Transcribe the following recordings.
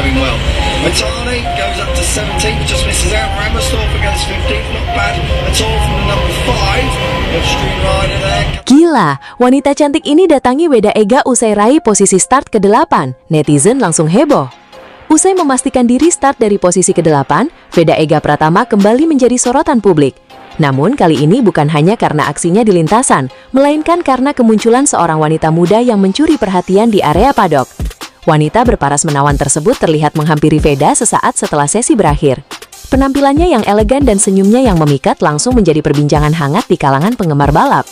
doing well. Matani goes up to 17th, just misses out. Rammersdorf against 15th, not bad at all from the number 5. Street rider there. Gila, wanita cantik ini datangi Veda Ega usai raih posisi start ke-8. Netizen langsung heboh. Usai memastikan diri start dari posisi ke-8, Veda Ega Pratama kembali menjadi sorotan publik. Namun kali ini bukan hanya karena aksinya di lintasan, melainkan karena kemunculan seorang wanita muda yang mencuri perhatian di area padok. Wanita berparas menawan tersebut terlihat menghampiri Veda sesaat setelah sesi berakhir. Penampilannya yang elegan dan senyumnya yang memikat langsung menjadi perbincangan hangat di kalangan penggemar balap.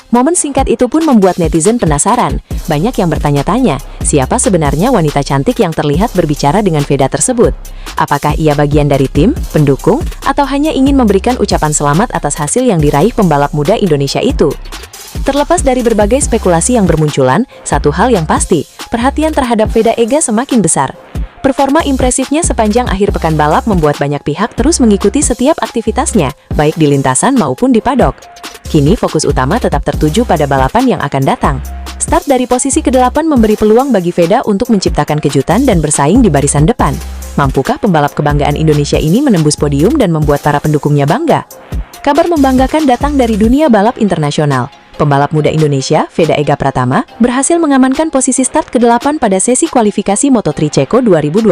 Momen singkat itu pun membuat netizen penasaran. Banyak yang bertanya-tanya, siapa sebenarnya wanita cantik yang terlihat berbicara dengan Veda tersebut? Apakah ia bagian dari tim, pendukung, atau hanya ingin memberikan ucapan selamat atas hasil yang diraih pembalap muda Indonesia itu? Terlepas dari berbagai spekulasi yang bermunculan, satu hal yang pasti, perhatian terhadap Veda Ega semakin besar. Performa impresifnya sepanjang akhir pekan balap membuat banyak pihak terus mengikuti setiap aktivitasnya, baik di lintasan maupun di padok. Kini fokus utama tetap tertuju pada balapan yang akan datang. Start dari posisi ke-8 memberi peluang bagi Veda untuk menciptakan kejutan dan bersaing di barisan depan. Mampukah pembalap kebanggaan Indonesia ini menembus podium dan membuat para pendukungnya bangga? Kabar membanggakan datang dari dunia balap internasional. Pembalap muda Indonesia, Veda Ega Pratama, berhasil mengamankan posisi start ke-8 pada sesi kualifikasi Moto3 Ceko 2026.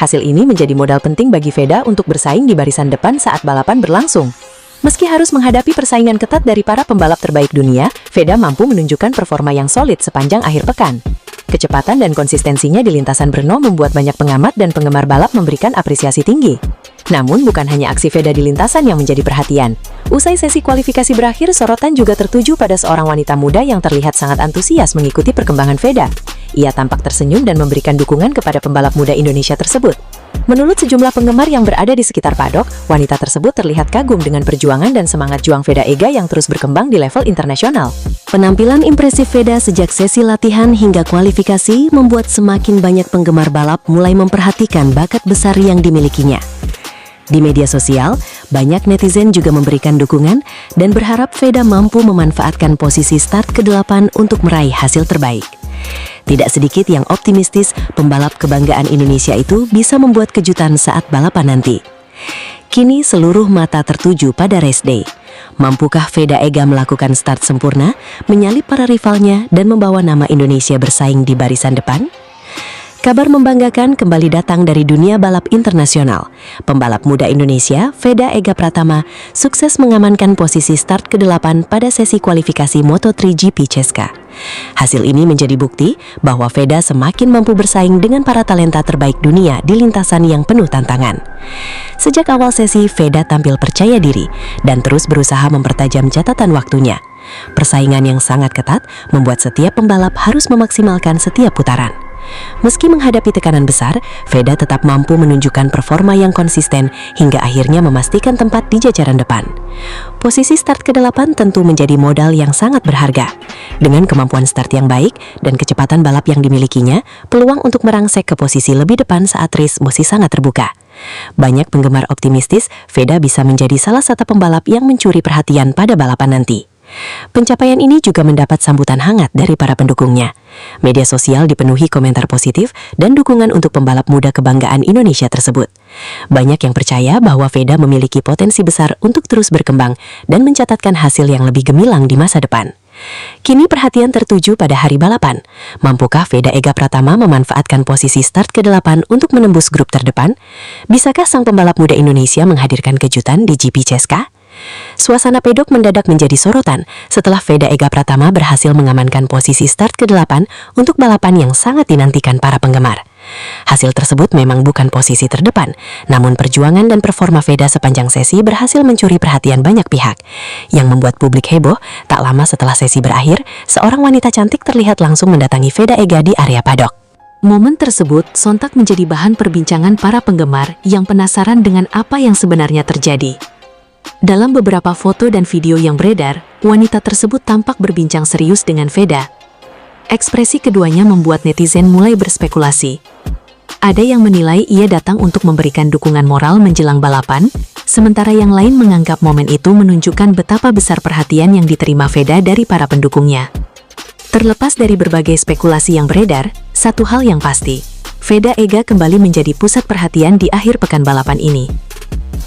Hasil ini menjadi modal penting bagi Veda untuk bersaing di barisan depan saat balapan berlangsung. Meski harus menghadapi persaingan ketat dari para pembalap terbaik dunia, Veda mampu menunjukkan performa yang solid sepanjang akhir pekan. Kecepatan dan konsistensinya di lintasan Brno membuat banyak pengamat dan penggemar balap memberikan apresiasi tinggi. Namun bukan hanya aksi Veda di lintasan yang menjadi perhatian. Usai sesi kualifikasi berakhir, sorotan juga tertuju pada seorang wanita muda yang terlihat sangat antusias mengikuti perkembangan Veda. Ia tampak tersenyum dan memberikan dukungan kepada pembalap muda Indonesia tersebut. Menurut sejumlah penggemar yang berada di sekitar padok, wanita tersebut terlihat kagum dengan perjuangan dan semangat juang Veda Ega yang terus berkembang di level internasional. Penampilan impresif Veda sejak sesi latihan hingga kualifikasi membuat semakin banyak penggemar balap mulai memperhatikan bakat besar yang dimilikinya. Di media sosial, banyak netizen juga memberikan dukungan dan berharap Veda mampu memanfaatkan posisi start ke-8 untuk meraih hasil terbaik. Tidak sedikit yang optimistis pembalap kebanggaan Indonesia itu bisa membuat kejutan saat balapan nanti. Kini seluruh mata tertuju pada race day. Mampukah Veda Ega melakukan start sempurna, menyalip para rivalnya dan membawa nama Indonesia bersaing di barisan depan? Kabar membanggakan kembali datang dari dunia balap internasional. Pembalap muda Indonesia, Veda Ega Pratama, sukses mengamankan posisi start ke-8 pada sesi kualifikasi Moto3 GP Ceska. Hasil ini menjadi bukti bahwa Veda semakin mampu bersaing dengan para talenta terbaik dunia di lintasan yang penuh tantangan. Sejak awal sesi, Veda tampil percaya diri dan terus berusaha mempertajam catatan waktunya. Persaingan yang sangat ketat membuat setiap pembalap harus memaksimalkan setiap putaran. Meski menghadapi tekanan besar, Veda tetap mampu menunjukkan performa yang konsisten hingga akhirnya memastikan tempat di jajaran depan. Posisi start ke-8 tentu menjadi modal yang sangat berharga. Dengan kemampuan start yang baik dan kecepatan balap yang dimilikinya, peluang untuk merangsek ke posisi lebih depan saat race masih sangat terbuka. Banyak penggemar optimistis Veda bisa menjadi salah satu pembalap yang mencuri perhatian pada balapan nanti. Pencapaian ini juga mendapat sambutan hangat dari para pendukungnya. Media sosial dipenuhi komentar positif dan dukungan untuk pembalap muda kebanggaan Indonesia tersebut. Banyak yang percaya bahwa Veda memiliki potensi besar untuk terus berkembang dan mencatatkan hasil yang lebih gemilang di masa depan. Kini perhatian tertuju pada hari balapan. Mampukah Veda Ega Pratama memanfaatkan posisi start ke-8 untuk menembus grup terdepan? Bisakah sang pembalap muda Indonesia menghadirkan kejutan di GP Ceska? Suasana pedok mendadak menjadi sorotan setelah Veda Ega Pratama berhasil mengamankan posisi start ke-8 untuk balapan yang sangat dinantikan para penggemar. Hasil tersebut memang bukan posisi terdepan, namun perjuangan dan performa Veda sepanjang sesi berhasil mencuri perhatian banyak pihak. Yang membuat publik heboh, tak lama setelah sesi berakhir, seorang wanita cantik terlihat langsung mendatangi Veda Ega di area padok. Momen tersebut sontak menjadi bahan perbincangan para penggemar yang penasaran dengan apa yang sebenarnya terjadi. Dalam beberapa foto dan video yang beredar, wanita tersebut tampak berbincang serius dengan Veda. Ekspresi keduanya membuat netizen mulai berspekulasi. Ada yang menilai ia datang untuk memberikan dukungan moral menjelang balapan, sementara yang lain menganggap momen itu menunjukkan betapa besar perhatian yang diterima Veda dari para pendukungnya. Terlepas dari berbagai spekulasi yang beredar, satu hal yang pasti, Veda Ega kembali menjadi pusat perhatian di akhir pekan balapan ini.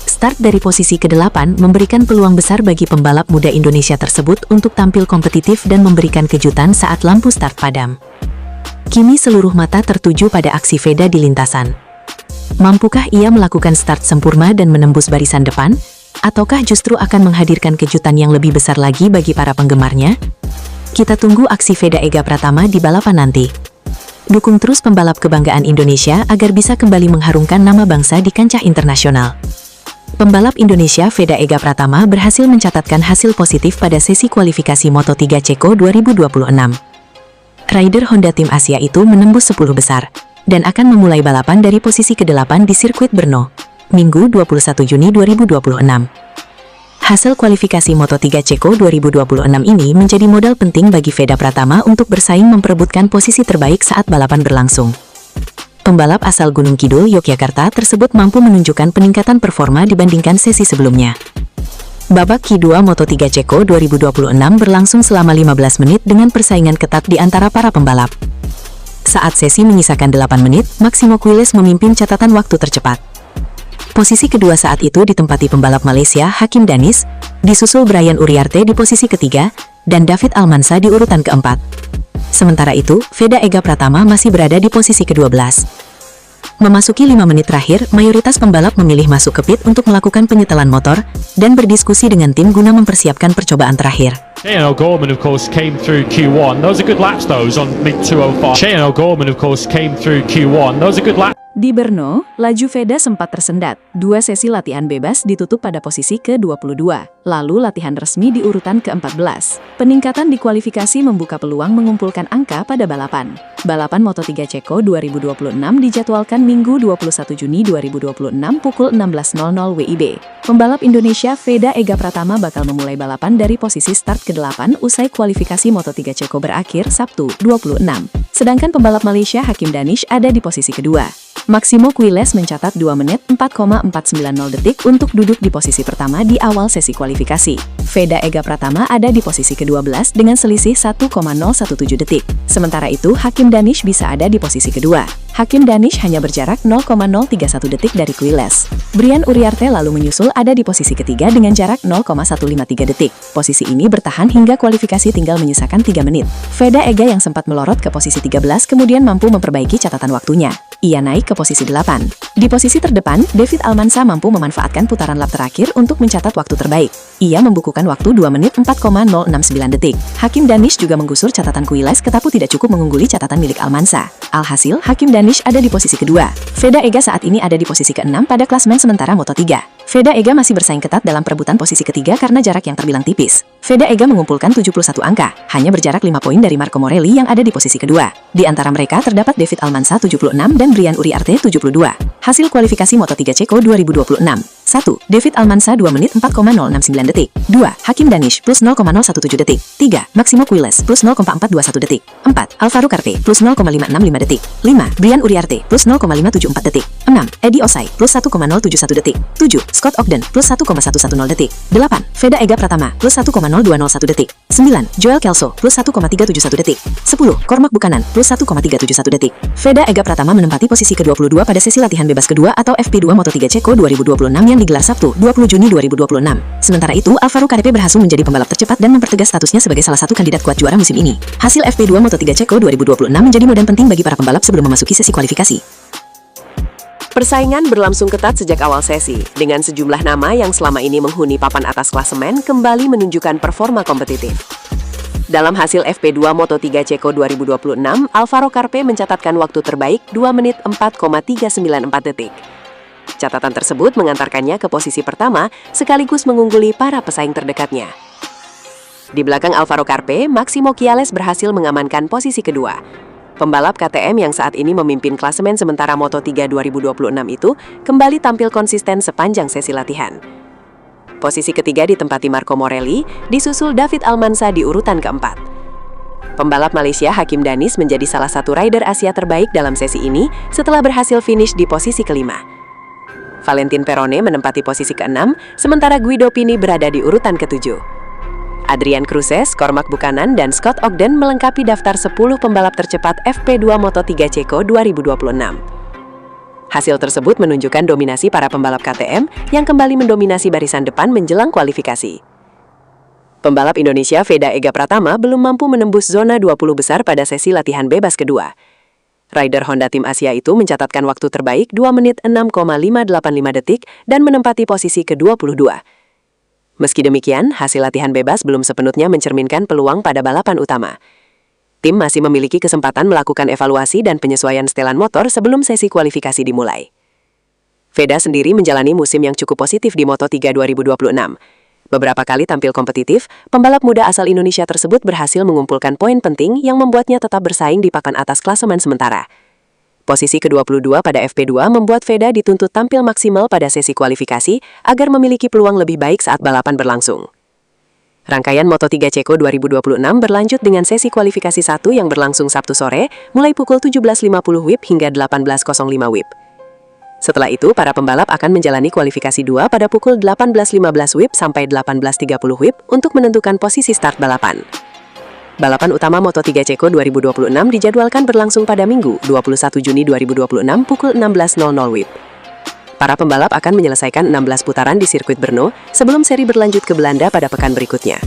Start dari posisi ke-8 memberikan peluang besar bagi pembalap muda Indonesia tersebut untuk tampil kompetitif dan memberikan kejutan saat lampu start padam. Kini seluruh mata tertuju pada aksi Veda di lintasan. Mampukah ia melakukan start sempurna dan menembus barisan depan? Ataukah justru akan menghadirkan kejutan yang lebih besar lagi bagi para penggemarnya? Kita tunggu aksi Veda Ega Pratama di balapan nanti. Dukung terus pembalap kebanggaan Indonesia agar bisa kembali mengharumkan nama bangsa di kancah internasional. Pembalap Indonesia Veda Ega Pratama berhasil mencatatkan hasil positif pada sesi kualifikasi Moto3 Ceko 2026. Rider Honda Tim Asia itu menembus 10 besar, dan akan memulai balapan dari posisi ke-8 di sirkuit Brno, Minggu 21 Juni 2026. Hasil kualifikasi Moto3 Ceko 2026 ini menjadi modal penting bagi Veda Pratama untuk bersaing memperebutkan posisi terbaik saat balapan berlangsung. Pembalap asal Gunung Kidul, Yogyakarta tersebut mampu menunjukkan peningkatan performa dibandingkan sesi sebelumnya. Babak Q2 Moto3 Ceko 2026 berlangsung selama 15 menit dengan persaingan ketat di antara para pembalap. Saat sesi menyisakan 8 menit, Maximo Quiles memimpin catatan waktu tercepat. Posisi kedua saat itu ditempati pembalap Malaysia Hakim Danis, disusul Brian Uriarte di posisi ketiga, dan David Almansa di urutan keempat. Sementara itu, Veda Ega Pratama masih berada di posisi ke-12. Memasuki 5 menit terakhir, mayoritas pembalap memilih masuk ke pit untuk melakukan penyetelan motor dan berdiskusi dengan tim guna mempersiapkan percobaan terakhir. Shane O'Gorman, of course, came through Q1. Those are good laps, those, on mid 205. Shane O'Gorman, of course, came through Q1. Those are good laps. Di Brno, laju Veda sempat tersendat. 2 sesi latihan bebas ditutup pada posisi ke-22, lalu latihan resmi di urutan ke-14. Peningkatan di kualifikasi membuka peluang mengumpulkan angka pada balapan. Balapan Moto3 Ceko 2026 dijadwalkan Minggu 21 Juni 2026 pukul 16.00 WIB. Pembalap Indonesia Veda Ega Pratama bakal memulai balapan dari posisi start ke-8 usai kualifikasi Moto3 Ceko berakhir Sabtu 26. Sedangkan pembalap Malaysia Hakim Danish ada di posisi kedua. Maximo Quiles mencatat 2 menit 4,490 detik untuk duduk di posisi pertama di awal sesi kualifikasi. Veda Ega Pratama ada di posisi ke-12 dengan selisih 1,017 detik. Sementara itu, Hakim Danish bisa ada di posisi kedua. Hakim Danish hanya berjarak 0,031 detik dari Quiles. Brian Uriarte lalu menyusul ada di posisi ketiga dengan jarak 0,153 detik. Posisi ini bertahan hingga kualifikasi tinggal menyisakan 3 menit. Veda Ega yang sempat melorot ke posisi 13 kemudian mampu memperbaiki catatan waktunya. Ia naik ke posisi 8. Di posisi terdepan, David Almansa mampu memanfaatkan putaran lap terakhir untuk mencatat waktu terbaik. Ia membukukan waktu 2 menit 4,069 detik. Hakim Danish juga menggusur catatan Quiles tetapi tidak cukup mengungguli catatan milik Almansa. Alhasil, Hakim Danish ada di posisi kedua. Veda Ega saat ini ada di posisi ke-6 pada klasmen sementara Moto3. Veda Ega masih bersaing ketat dalam perebutan posisi ketiga karena jarak yang terbilang tipis. Veda Ega mengumpulkan 71 angka, hanya berjarak 5 poin dari Marco Morelli yang ada di posisi kedua. Di antara mereka terdapat David Almansa 76 dan Brian Uriarte 72. Hasil kualifikasi Moto3 Ceko 2026. 1. David Almansa 2 menit 4,069 detik. 2. Hakim Danish plus 0,017 detik. 3. Maximo Quiles plus 0,421 detik. 4. Alvaro Carpe plus 0,565 detik. 5. Brian Uriarte plus 0,574 detik. 6. Eddie Osai plus 1,071 detik. 7. Scott Ogden plus 1,110 detik. 8. Veda Ega Pratama plus 1,0201 detik. 9. Joel Kelso plus 1,371 detik. 10. Cormac Buchanan plus 1,371 detik. Veda Ega Pratama menempati posisi ke-22 pada sesi latihan bebas kedua atau FP2 Moto3 Ceko 2026 yang digelar Sabtu 20 Juni 2026. Sementara itu, Alvaro Carpe berhasil menjadi pembalap tercepat dan mempertegas statusnya sebagai salah satu kandidat kuat juara musim ini. Hasil FP2 Moto3 Ceko 2026 menjadi modal penting bagi para pembalap sebelum memasuki sesi kualifikasi. Persaingan berlangsung ketat sejak awal sesi, dengan sejumlah nama yang selama ini menghuni papan atas klasemen kembali menunjukkan performa kompetitif. Dalam hasil FP2 Moto3 Ceko 2026, Alvaro Carpe mencatatkan waktu terbaik 2 menit 4,394 detik. Catatan tersebut mengantarkannya ke posisi pertama sekaligus mengungguli para pesaing terdekatnya. Di belakang Alvaro Carpe, Maximo Quiles berhasil mengamankan posisi kedua. Pembalap KTM yang saat ini memimpin klasemen sementara Moto3 2026 itu kembali tampil konsisten sepanjang sesi latihan. Posisi ketiga ditempati Marco Morelli, disusul David Almansa di urutan keempat. Pembalap Malaysia Hakim Danis menjadi salah satu rider Asia terbaik dalam sesi ini setelah berhasil finish di posisi kelima. Valentin Perone menempati posisi keenam, sementara Guido Pini berada di urutan ketujuh. Adrian Cruces, Cormac Buchanan, dan Scott Ogden melengkapi daftar 10 pembalap tercepat FP2 Moto3 Ceko 2026. Hasil tersebut menunjukkan dominasi para pembalap KTM yang kembali mendominasi barisan depan menjelang kualifikasi. Pembalap Indonesia Veda Ega Pratama belum mampu menembus zona 20 besar pada sesi latihan bebas kedua. Rider Honda Tim Asia itu mencatatkan waktu terbaik 2 menit 6,585 detik dan menempati posisi ke-22. Meski demikian, hasil latihan bebas belum sepenuhnya mencerminkan peluang pada balapan utama. Tim masih memiliki kesempatan melakukan evaluasi dan penyesuaian setelan motor sebelum sesi kualifikasi dimulai. Veda sendiri menjalani musim yang cukup positif di Moto3 2026. Beberapa kali tampil kompetitif, pembalap muda asal Indonesia tersebut berhasil mengumpulkan poin penting yang membuatnya tetap bersaing di papan atas klasemen sementara. Posisi ke-22 pada FP2 membuat Veda dituntut tampil maksimal pada sesi kualifikasi agar memiliki peluang lebih baik saat balapan berlangsung. Rangkaian Moto3 Ceko 2026 berlanjut dengan sesi kualifikasi 1 yang berlangsung Sabtu sore, mulai pukul 17.50 WIB hingga 18.05 WIB. Setelah itu, para pembalap akan menjalani kualifikasi 2 pada pukul 18.15 WIB sampai 18.30 WIB untuk menentukan posisi start balapan. Balapan utama Moto3 Ceko 2026 dijadwalkan berlangsung pada Minggu, 21 Juni 2026 pukul 16.00 WIB. Para pembalap akan menyelesaikan 16 putaran di sirkuit Brno sebelum seri berlanjut ke Belanda pada pekan berikutnya.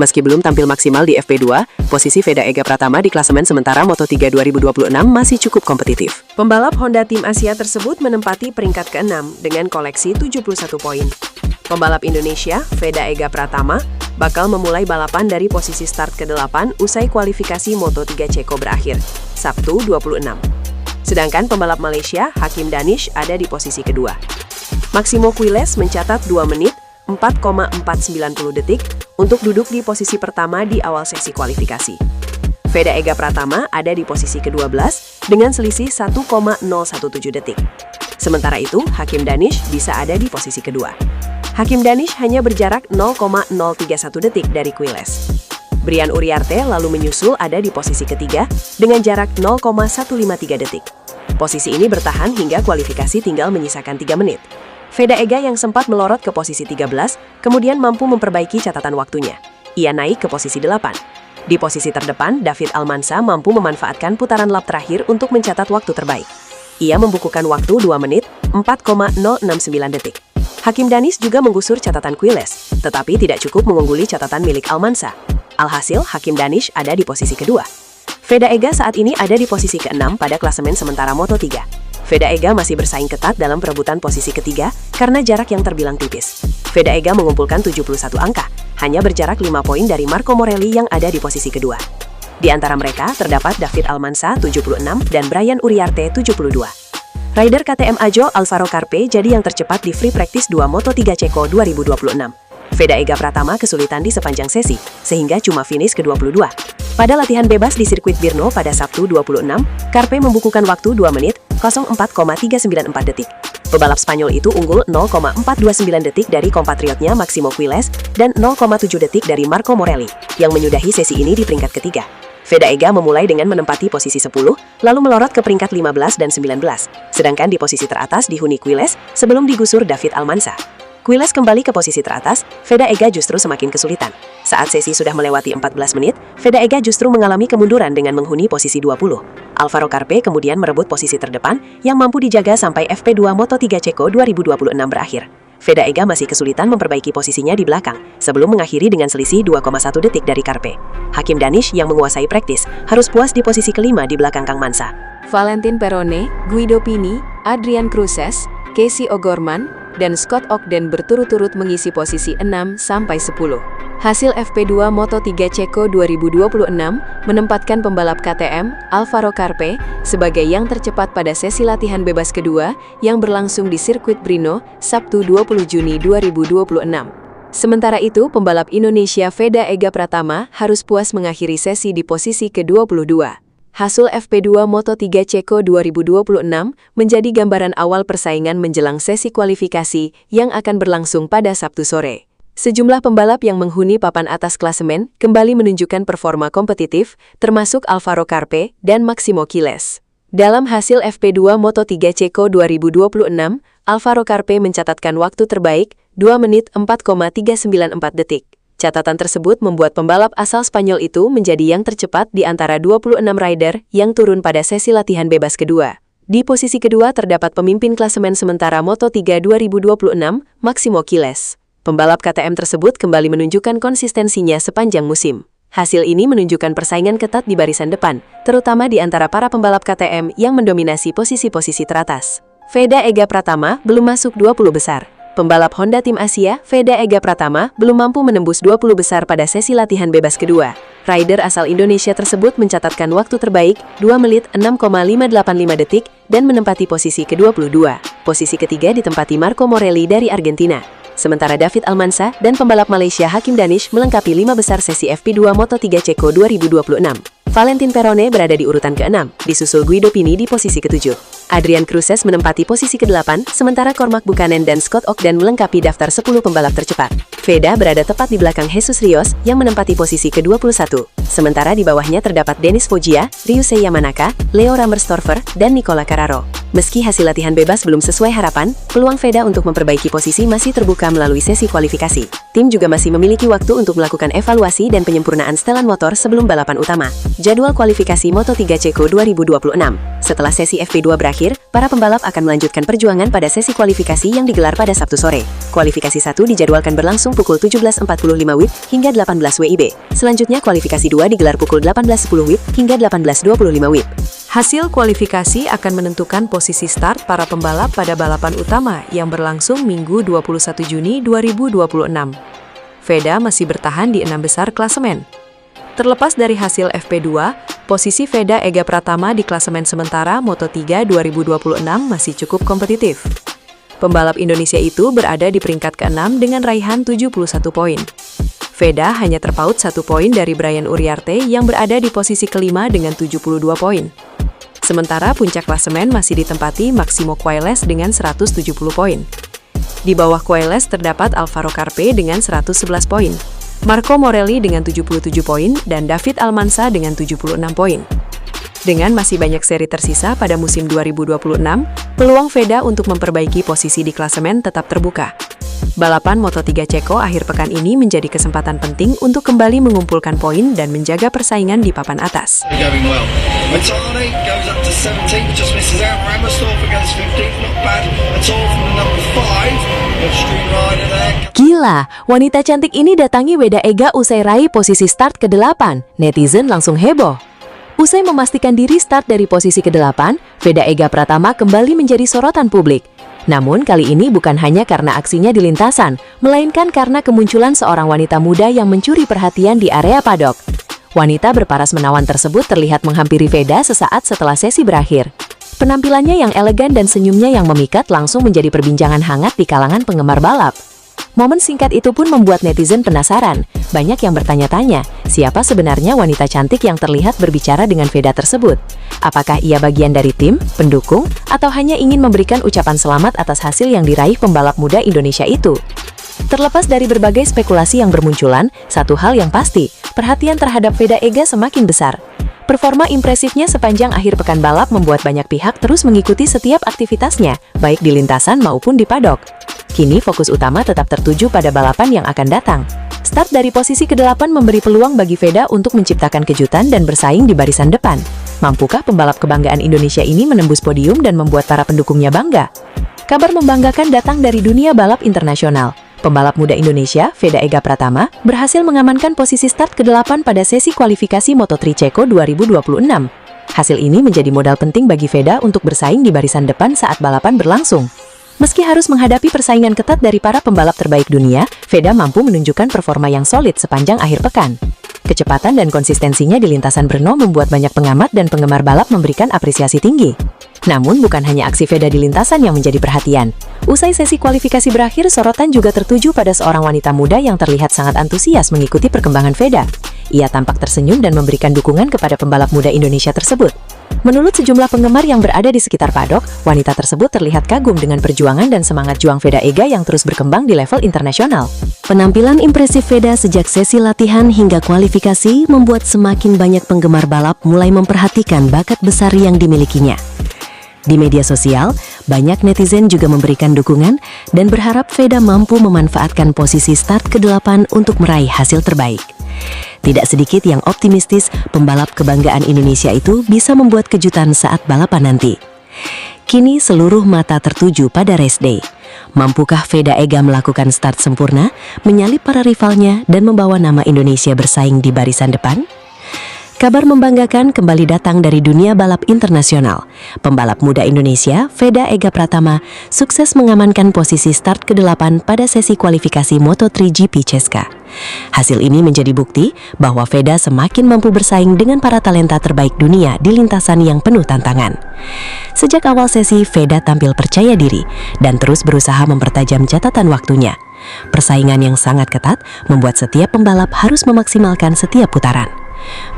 Meski belum tampil maksimal di FP2, posisi Veda Ega Pratama di klasemen sementara Moto3 2026 masih cukup kompetitif. Pembalap Honda Tim Asia tersebut menempati peringkat ke-6 dengan koleksi 71 poin. Pembalap Indonesia, Veda Ega Pratama, bakal memulai balapan dari posisi start ke-8 usai kualifikasi Moto3 Ceko berakhir, Sabtu 26. Sedangkan pembalap Malaysia, Hakim Danish, ada di posisi kedua. Maximo Quiles mencatat 2 menit 4,490 detik untuk duduk di posisi pertama di awal sesi kualifikasi. Veda Ega Pratama ada di posisi ke-12 dengan selisih 1,017 detik. Sementara itu, Hakim Danish bisa ada di posisi kedua. Hakim Danish hanya berjarak 0,031 detik dari Quiles. Brian Uriarte lalu menyusul ada di posisi ketiga dengan jarak 0,153 detik. Posisi ini bertahan hingga kualifikasi tinggal menyisakan 3 menit. Veda Ega yang sempat melorot ke posisi 13, kemudian mampu memperbaiki catatan waktunya. Ia naik ke posisi 8. Di posisi terdepan, David Almansa mampu memanfaatkan putaran lap terakhir untuk mencatat waktu terbaik. Ia membukukan waktu 2 menit 4,069 detik. Hakim Danish juga menggusur catatan Quiles, tetapi tidak cukup mengungguli catatan milik Almansa. Alhasil, Hakim Danish ada di posisi kedua. Veda Ega saat ini ada di posisi ke-6 pada klasemen sementara Moto3. Veda Ega masih bersaing ketat dalam perebutan posisi ketiga karena jarak yang terbilang tipis. Veda Ega mengumpulkan 71 angka, hanya berjarak 5 poin dari Marco Morelli yang ada di posisi kedua. Di antara mereka terdapat David Almansa 76 dan Brian Uriarte 72. Rider KTM Ajo Alvaro Carpe jadi yang tercepat di Free Practice 2 Moto3 Ceko 2026. Veda Ega Pratama kesulitan di sepanjang sesi, sehingga cuma finish ke-22. Pada latihan bebas di sirkuit Brno pada Sabtu 26, Carpe membukukan waktu 2 menit 04,394 detik. Pebalap Spanyol itu unggul 0,429 detik dari kompatriotnya Maximo Quiles dan 0,7 detik dari Marco Morelli, yang menyudahi sesi ini di peringkat ketiga. Veda Ega memulai dengan menempati posisi 10, lalu melorot ke peringkat 15 dan 19, sedangkan di posisi teratas dihuni Quiles sebelum digusur David Almansa. Quiles kembali ke posisi teratas, Veda Ega justru semakin kesulitan. Saat sesi sudah melewati 14 menit, Veda Ega justru mengalami kemunduran dengan menghuni posisi 20. Alvaro Carpe kemudian merebut posisi terdepan yang mampu dijaga sampai FP2 Moto3 Ceko 2026 berakhir. Veda Ega masih kesulitan memperbaiki posisinya di belakang sebelum mengakhiri dengan selisih 2,1 detik dari Carpe. Hakim Danish yang menguasai praktis harus puas di posisi kelima di belakang Kang Mansa. Valentin Perone, Guido Pini, Adrian Cruces, Casey O'Gorman, dan Scott Ogden berturut-turut mengisi posisi 6-10. Hasil FP2 Moto3 Ceko 2026 menempatkan pembalap KTM, Alvaro Carpe, sebagai yang tercepat pada sesi latihan bebas kedua yang berlangsung di sirkuit Brno, Sabtu 20 Juni 2026. Sementara itu, pembalap Indonesia Veda Ega Pratama harus puas mengakhiri sesi di posisi ke-22. Hasil FP2 Moto3 Ceko 2026 menjadi gambaran awal persaingan menjelang sesi kualifikasi yang akan berlangsung pada Sabtu sore. Sejumlah pembalap yang menghuni papan atas klasemen kembali menunjukkan performa kompetitif, termasuk Alvaro Carpe dan Maximo Quiles. Dalam hasil FP2 Moto3 Ceko 2026, Alvaro Carpe mencatatkan waktu terbaik 2 menit 4,394 detik. Catatan tersebut membuat pembalap asal Spanyol itu menjadi yang tercepat di antara 26 rider yang turun pada sesi latihan bebas kedua. Di posisi kedua terdapat pemimpin klasemen sementara Moto3 2026, Máximo Quilez. Pembalap KTM tersebut kembali menunjukkan konsistensinya sepanjang musim. Hasil ini menunjukkan persaingan ketat di barisan depan, terutama di antara para pembalap KTM yang mendominasi posisi-posisi teratas. Veda Ega Pratama belum masuk 20 besar. Pembalap Honda Tim Asia, Veda Ega Pratama, belum mampu menembus 20 besar pada sesi latihan bebas kedua. Rider asal Indonesia tersebut mencatatkan waktu terbaik 2 menit 6,585 detik dan menempati posisi ke-22. Posisi ketiga ditempati Marco Morelli dari Argentina. Sementara David Almansa dan pembalap Malaysia Hakim Danish melengkapi 5 besar sesi FP2 Moto3 Ceko 2026. Valentin Perone berada di urutan ke-6, disusul Guido Pini di posisi ke-7. Adrian Cruces menempati posisi ke-8, sementara Cormac Buchanan dan Scott Ogden melengkapi daftar 10 pembalap tercepat. Veda berada tepat di belakang Jesus Rios yang menempati posisi ke-21. Sementara di bawahnya terdapat Denis Foggia, Ryusei Yamanaka, Leo Rammerstorfer, dan Nicola Carraro. Meski hasil latihan bebas belum sesuai harapan, peluang Veda untuk memperbaiki posisi masih terbuka melalui sesi kualifikasi. Tim juga masih memiliki waktu untuk melakukan evaluasi dan penyempurnaan setelan motor sebelum balapan utama. Jadwal kualifikasi Moto3 Ceko 2026. Setelah sesi FP2 berakhir, para pembalap akan melanjutkan perjuangan pada sesi kualifikasi yang digelar pada Sabtu sore. Kualifikasi 1 dijadwalkan berlangsung pukul 17.45 WIB hingga 18 WIB. Selanjutnya kualifikasi 2 digelar pukul 18.10 WIB hingga 18.25 WIB. Hasil kualifikasi akan menentukan posisi start para pembalap pada balapan utama yang berlangsung Minggu 21 Juni 2026. Veda masih bertahan di 6 besar klasemen. Terlepas dari hasil FP2, posisi Veda Ega Pratama di klasemen sementara Moto3 2026 masih cukup kompetitif. Pembalap Indonesia itu berada di peringkat ke-6 dengan raihan 71 poin. Veda hanya terpaut 1 poin dari Brian Uriarte yang berada di posisi ke-5 dengan 72 poin. Sementara puncak klasemen masih ditempati Máximo Quilez dengan 170 poin. Di bawah Quilez terdapat Alvaro Carpe dengan 111 poin, Marco Morelli dengan 77 poin, dan David Almansa dengan 76 poin. Dengan masih banyak seri tersisa pada musim 2026, peluang Veda untuk memperbaiki posisi di klasemen tetap terbuka. Balapan Moto3 Ceko akhir pekan ini menjadi kesempatan penting untuk kembali mengumpulkan poin dan menjaga persaingan di papan atas. Going well. Matane goes up to 17th, just misses out. Rammerstorfer goes 15th, not bad at all from the number 5. Extreme rider there. Gila, wanita cantik ini datangi Veda Ega usai raih posisi start ke-8. Netizen langsung heboh. Usai memastikan diri start dari posisi ke-8, Veda Ega Pratama kembali menjadi sorotan publik. Namun kali ini bukan hanya karena aksinya di lintasan, melainkan karena kemunculan seorang wanita muda yang mencuri perhatian di area padok. Wanita berparas menawan tersebut terlihat menghampiri Veda sesaat setelah sesi berakhir. Penampilannya yang elegan dan senyumnya yang memikat langsung menjadi perbincangan hangat di kalangan penggemar balap. Momen singkat itu pun membuat netizen penasaran. Banyak yang bertanya-tanya, siapa sebenarnya wanita cantik yang terlihat berbicara dengan Veda tersebut? Apakah ia bagian dari tim, pendukung, atau hanya ingin memberikan ucapan selamat atas hasil yang diraih pembalap muda Indonesia itu? Terlepas dari berbagai spekulasi yang bermunculan, satu hal yang pasti, perhatian terhadap Veda Ega semakin besar. Performa impresifnya sepanjang akhir pekan balap membuat banyak pihak terus mengikuti setiap aktivitasnya, baik di lintasan maupun di padok. Kini fokus utama tetap tertuju pada balapan yang akan datang. Start dari posisi ke-8 memberi peluang bagi Veda untuk menciptakan kejutan dan bersaing di barisan depan. Mampukah pembalap kebanggaan Indonesia ini menembus podium dan membuat para pendukungnya bangga? Kabar membanggakan datang dari dunia balap internasional. Pembalap muda Indonesia, Veda Ega Pratama, berhasil mengamankan posisi start ke-8 pada sesi kualifikasi Moto3 Ceko 2026. Hasil ini menjadi modal penting bagi Veda untuk bersaing di barisan depan saat balapan berlangsung. Meski harus menghadapi persaingan ketat dari para pembalap terbaik dunia, Veda mampu menunjukkan performa yang solid sepanjang akhir pekan. Kecepatan dan konsistensinya di lintasan Brno membuat banyak pengamat dan penggemar balap memberikan apresiasi tinggi. Namun bukan hanya aksi Veda di lintasan yang menjadi perhatian. Usai sesi kualifikasi berakhir, sorotan juga tertuju pada seorang wanita muda yang terlihat sangat antusias mengikuti perkembangan Veda. Ia tampak tersenyum dan memberikan dukungan kepada pembalap muda Indonesia tersebut. Menurut sejumlah penggemar yang berada di sekitar padok, wanita tersebut terlihat kagum dengan perjuangan dan semangat juang Veda Ega yang terus berkembang di level internasional. Penampilan impresif Veda sejak sesi latihan hingga kualifikasi membuat semakin banyak penggemar balap mulai memperhatikan bakat besar yang dimilikinya. Di media sosial, banyak netizen juga memberikan dukungan dan berharap Veda mampu memanfaatkan posisi start ke-8 untuk meraih hasil terbaik. Tidak sedikit yang optimistis pembalap kebanggaan Indonesia itu bisa membuat kejutan saat balapan nanti. Kini seluruh mata tertuju pada race day. Mampukah Veda Ega melakukan start sempurna, menyalip para rivalnya dan membawa nama Indonesia bersaing di barisan depan? Kabar membanggakan kembali datang dari dunia balap internasional. Pembalap muda Indonesia, Veda Ega Pratama, sukses mengamankan posisi start ke-8 pada sesi kualifikasi Moto3 Cesca. Hasil ini menjadi bukti bahwa Veda semakin mampu bersaing dengan para talenta terbaik dunia di lintasan yang penuh tantangan. Sejak awal sesi, Veda tampil percaya diri dan terus berusaha mempertajam catatan waktunya. Persaingan yang sangat ketat membuat setiap pembalap harus memaksimalkan setiap putaran.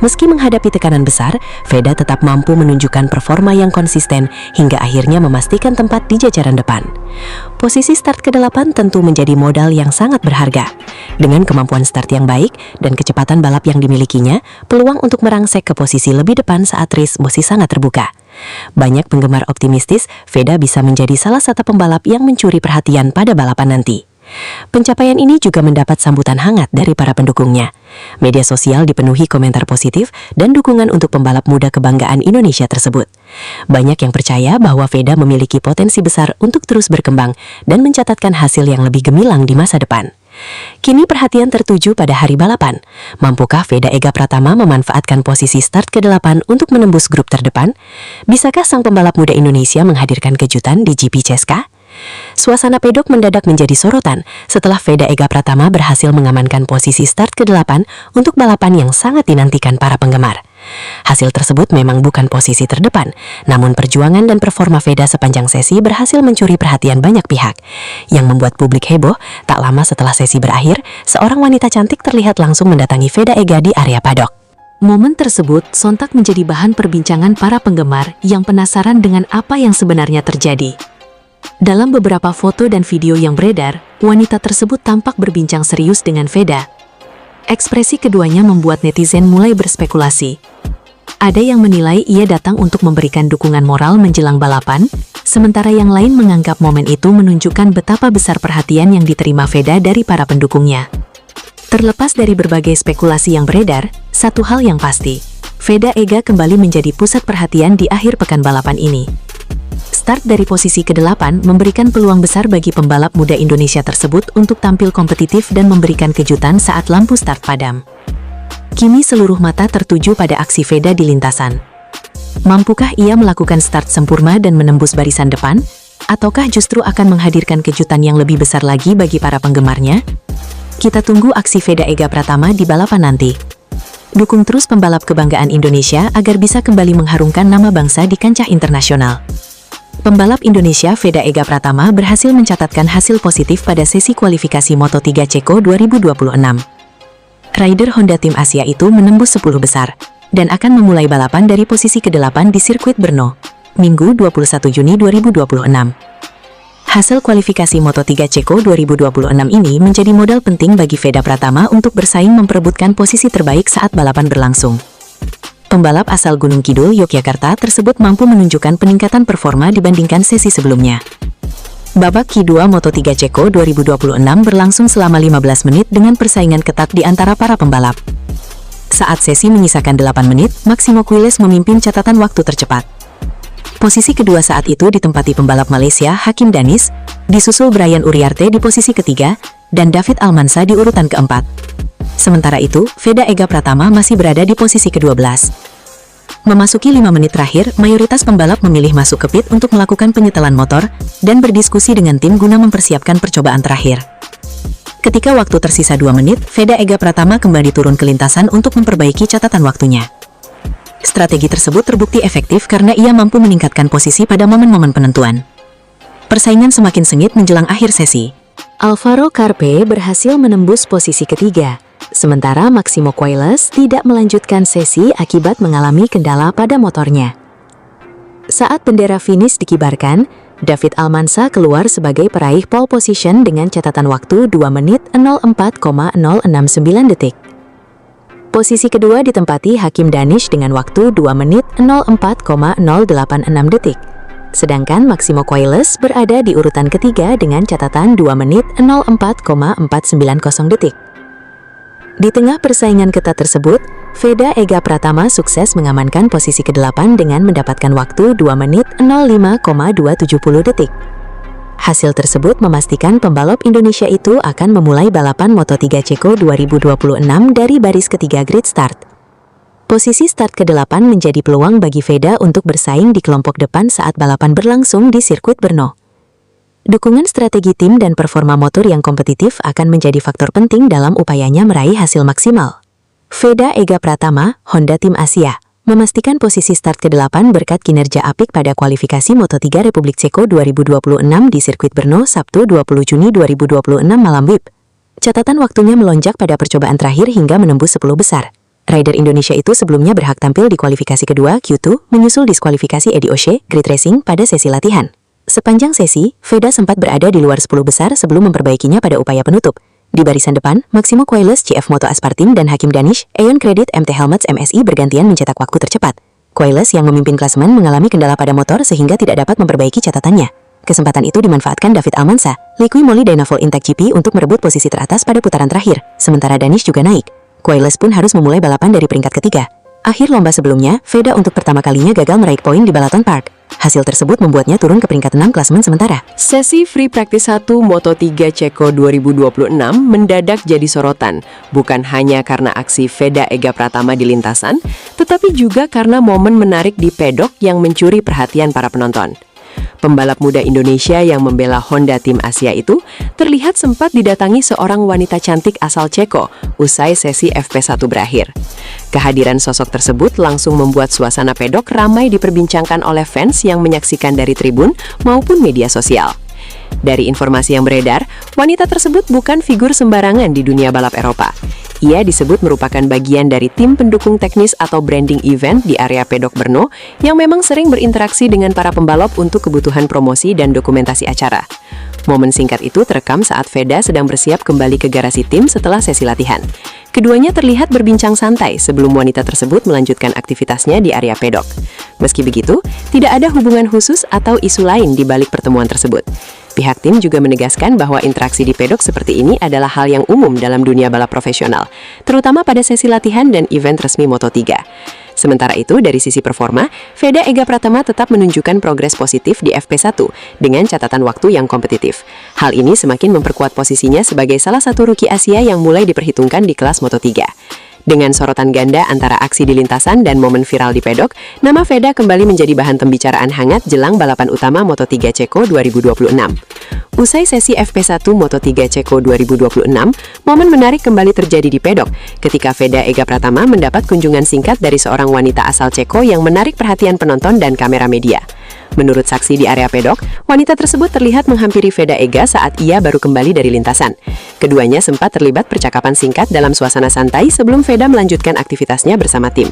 Meski menghadapi tekanan besar, Veda tetap mampu menunjukkan performa yang konsisten hingga akhirnya memastikan tempat di jajaran depan. Posisi start ke-8 tentu menjadi modal yang sangat berharga. Dengan kemampuan start yang baik dan kecepatan balap yang dimilikinya, peluang untuk merangsek ke posisi lebih depan saat race masih sangat terbuka. Banyak penggemar optimistis Veda bisa menjadi salah satu pembalap yang mencuri perhatian pada balapan nanti. Pencapaian ini juga mendapat sambutan hangat dari para pendukungnya. Media sosial dipenuhi komentar positif dan dukungan untuk pembalap muda kebanggaan Indonesia tersebut. Banyak yang percaya bahwa Veda memiliki potensi besar untuk terus berkembang dan mencatatkan hasil yang lebih gemilang di masa depan. Kini perhatian tertuju pada hari balapan. Mampukah Veda Ega Pratama memanfaatkan posisi start ke-8 untuk menembus grup terdepan? Bisakah sang pembalap muda Indonesia menghadirkan kejutan di GP Cesca? Suasana pedok mendadak menjadi sorotan setelah Veda Ega Pratama berhasil mengamankan posisi start ke-8 untuk balapan yang sangat dinantikan para penggemar. Hasil tersebut memang bukan posisi terdepan, namun perjuangan dan performa Veda sepanjang sesi berhasil mencuri perhatian banyak pihak, yang membuat publik heboh. Tak lama setelah sesi berakhir, seorang wanita cantik terlihat langsung mendatangi Veda Ega di area padok. Momen tersebut sontak menjadi bahan perbincangan para penggemar yang penasaran dengan apa yang sebenarnya terjadi. Dalam beberapa foto dan video yang beredar, wanita tersebut tampak berbincang serius dengan Veda. Ekspresi keduanya membuat netizen mulai berspekulasi. Ada yang menilai ia datang untuk memberikan dukungan moral menjelang balapan, sementara yang lain menganggap momen itu menunjukkan betapa besar perhatian yang diterima Veda dari para pendukungnya. Terlepas dari berbagai spekulasi yang beredar, satu hal yang pasti, Veda Ega kembali menjadi pusat perhatian di akhir pekan balapan ini. Start dari posisi ke-8 memberikan peluang besar bagi pembalap muda Indonesia tersebut untuk tampil kompetitif dan memberikan kejutan saat lampu start padam. Kini seluruh mata tertuju pada aksi Veda di lintasan. Mampukah ia melakukan start sempurna dan menembus barisan depan? Ataukah justru akan menghadirkan kejutan yang lebih besar lagi bagi para penggemarnya? Kita tunggu aksi Veda Ega Pratama di balapan nanti. Dukung terus pembalap kebanggaan Indonesia agar bisa kembali mengharumkan nama bangsa di kancah internasional. Pembalap Indonesia Veda Ega Pratama berhasil mencatatkan hasil positif pada sesi kualifikasi Moto3 Ceko 2026. Rider Honda Tim Asia itu menembus 10 besar, dan akan memulai balapan dari posisi ke-8 di sirkuit Brno, Minggu 21 Juni 2026. Hasil kualifikasi Moto3 Ceko 2026 ini menjadi modal penting bagi Veda Pratama untuk bersaing memperebutkan posisi terbaik saat balapan berlangsung. Pembalap asal Gunung Kidul, Yogyakarta tersebut mampu menunjukkan peningkatan performa dibandingkan sesi sebelumnya. Babak Q2 Moto3 Ceko 2026 berlangsung selama 15 menit dengan persaingan ketat di antara para pembalap. Saat sesi menyisakan 8 menit, Maximo Quiles memimpin catatan waktu tercepat. Posisi kedua saat itu ditempati pembalap Malaysia Hakim Danis, disusul Brian Uriarte di posisi ketiga, dan David Almansa di urutan keempat. Sementara itu, Veda Ega Pratama masih berada di posisi ke-12. Memasuki 5 menit terakhir, mayoritas pembalap memilih masuk ke pit untuk melakukan penyetelan motor dan berdiskusi dengan tim guna mempersiapkan percobaan terakhir. Ketika waktu tersisa 2 menit, Veda Ega Pratama kembali turun ke lintasan untuk memperbaiki catatan waktunya. Strategi tersebut terbukti efektif karena ia mampu meningkatkan posisi pada momen-momen penentuan. Persaingan semakin sengit menjelang akhir sesi. Alvaro Carpe berhasil menembus posisi ketiga, sementara Maximo Quiles tidak melanjutkan sesi akibat mengalami kendala pada motornya. Saat bendera finish dikibarkan, David Almansa keluar sebagai peraih pole position dengan catatan waktu 2 menit 04,069 detik. Posisi kedua ditempati Hakim Danish dengan waktu 2 menit 04,086 detik. Sedangkan Maximo Coiles berada di urutan ketiga dengan catatan 2 menit 04,490 detik. Di tengah persaingan ketat tersebut, Veda Ega Pratama sukses mengamankan posisi ke-8 dengan mendapatkan waktu 2 menit 05,270 detik. Hasil tersebut memastikan pembalap Indonesia itu akan memulai balapan Moto3 Ceko 2026 dari baris ketiga grid start. Posisi start ke-8 menjadi peluang bagi Veda untuk bersaing di kelompok depan saat balapan berlangsung di sirkuit Brno. Dukungan strategi tim dan performa motor yang kompetitif akan menjadi faktor penting dalam upayanya meraih hasil maksimal. Veda Ega Pratama, Honda Tim Asia, memastikan posisi start ke-8 berkat kinerja apik pada kualifikasi Moto3 Republik Ceko 2026 di sirkuit Brno Sabtu 20 Juni 2026 malam WIB. Catatan waktunya melonjak pada percobaan terakhir hingga menembus 10 besar. Rider Indonesia itu sebelumnya berhak tampil di kualifikasi kedua Q2 menyusul diskualifikasi Eddie O'Shea Grid Racing pada sesi latihan. Sepanjang sesi, Veda sempat berada di luar 10 besar sebelum memperbaikinya pada upaya penutup. Di barisan depan, Maximo Coiles CF Moto Aspartim dan Hakim Danish, Aeon Credit MT Helmets MSI bergantian mencetak waktu tercepat. Coiles yang memimpin klasemen mengalami kendala pada motor sehingga tidak dapat memperbaiki catatannya. Kesempatan itu dimanfaatkan David Almansa, Liqui Moly Dynavolt Intech GP untuk merebut posisi teratas pada putaran terakhir, sementara Danish juga naik. Coiles pun harus memulai balapan dari peringkat ketiga. Akhir lomba sebelumnya, Veda untuk pertama kalinya gagal meraih poin di Balaton Park. Hasil tersebut membuatnya turun ke peringkat 6 klasemen sementara. Sesi Free Practice 1 Moto3 Ceko 2026 mendadak jadi sorotan, bukan hanya karena aksi Veda Ega Pratama di lintasan, tetapi juga karena momen menarik di pedok yang mencuri perhatian para penonton. Pembalap muda Indonesia yang membela Honda Tim Asia itu terlihat sempat didatangi seorang wanita cantik asal Ceko usai sesi FP1 berakhir. Kehadiran sosok tersebut langsung membuat suasana pedok ramai diperbincangkan oleh fans yang menyaksikan dari tribun maupun media sosial. Dari informasi yang beredar, wanita tersebut bukan figur sembarangan di dunia balap Eropa. Ia disebut merupakan bagian dari tim pendukung teknis atau branding event di area pedok Brno yang memang sering berinteraksi dengan para pembalap untuk kebutuhan promosi dan dokumentasi acara. Momen singkat itu terekam saat Veda sedang bersiap kembali ke garasi tim setelah sesi latihan. Keduanya terlihat berbincang santai sebelum wanita tersebut melanjutkan aktivitasnya di area pedok. Meski begitu, tidak ada hubungan khusus atau isu lain di balik pertemuan tersebut. Pihak tim juga menegaskan bahwa interaksi di pedok seperti ini adalah hal yang umum dalam dunia balap profesional, terutama pada sesi latihan dan event resmi Moto3. Sementara itu, dari sisi performa, Veda Ega Pratama tetap menunjukkan progres positif di FP1 dengan catatan waktu yang kompetitif. Hal ini semakin memperkuat posisinya sebagai salah satu rookie Asia yang mulai diperhitungkan di kelas Moto3. Dengan sorotan ganda antara aksi di lintasan dan momen viral di pedok, nama Veda kembali menjadi bahan pembicaraan hangat jelang balapan utama Moto3 Ceko 2026. Usai sesi FP1 Moto3 Ceko 2026, momen menarik kembali terjadi di pedok ketika Veda Ega Pratama mendapat kunjungan singkat dari seorang wanita asal Ceko yang menarik perhatian penonton dan kamera media. Menurut saksi di area pedok, wanita tersebut terlihat menghampiri Veda Ega saat ia baru kembali dari lintasan. Keduanya sempat terlibat percakapan singkat dalam suasana santai sebelum Veda melanjutkan aktivitasnya bersama tim.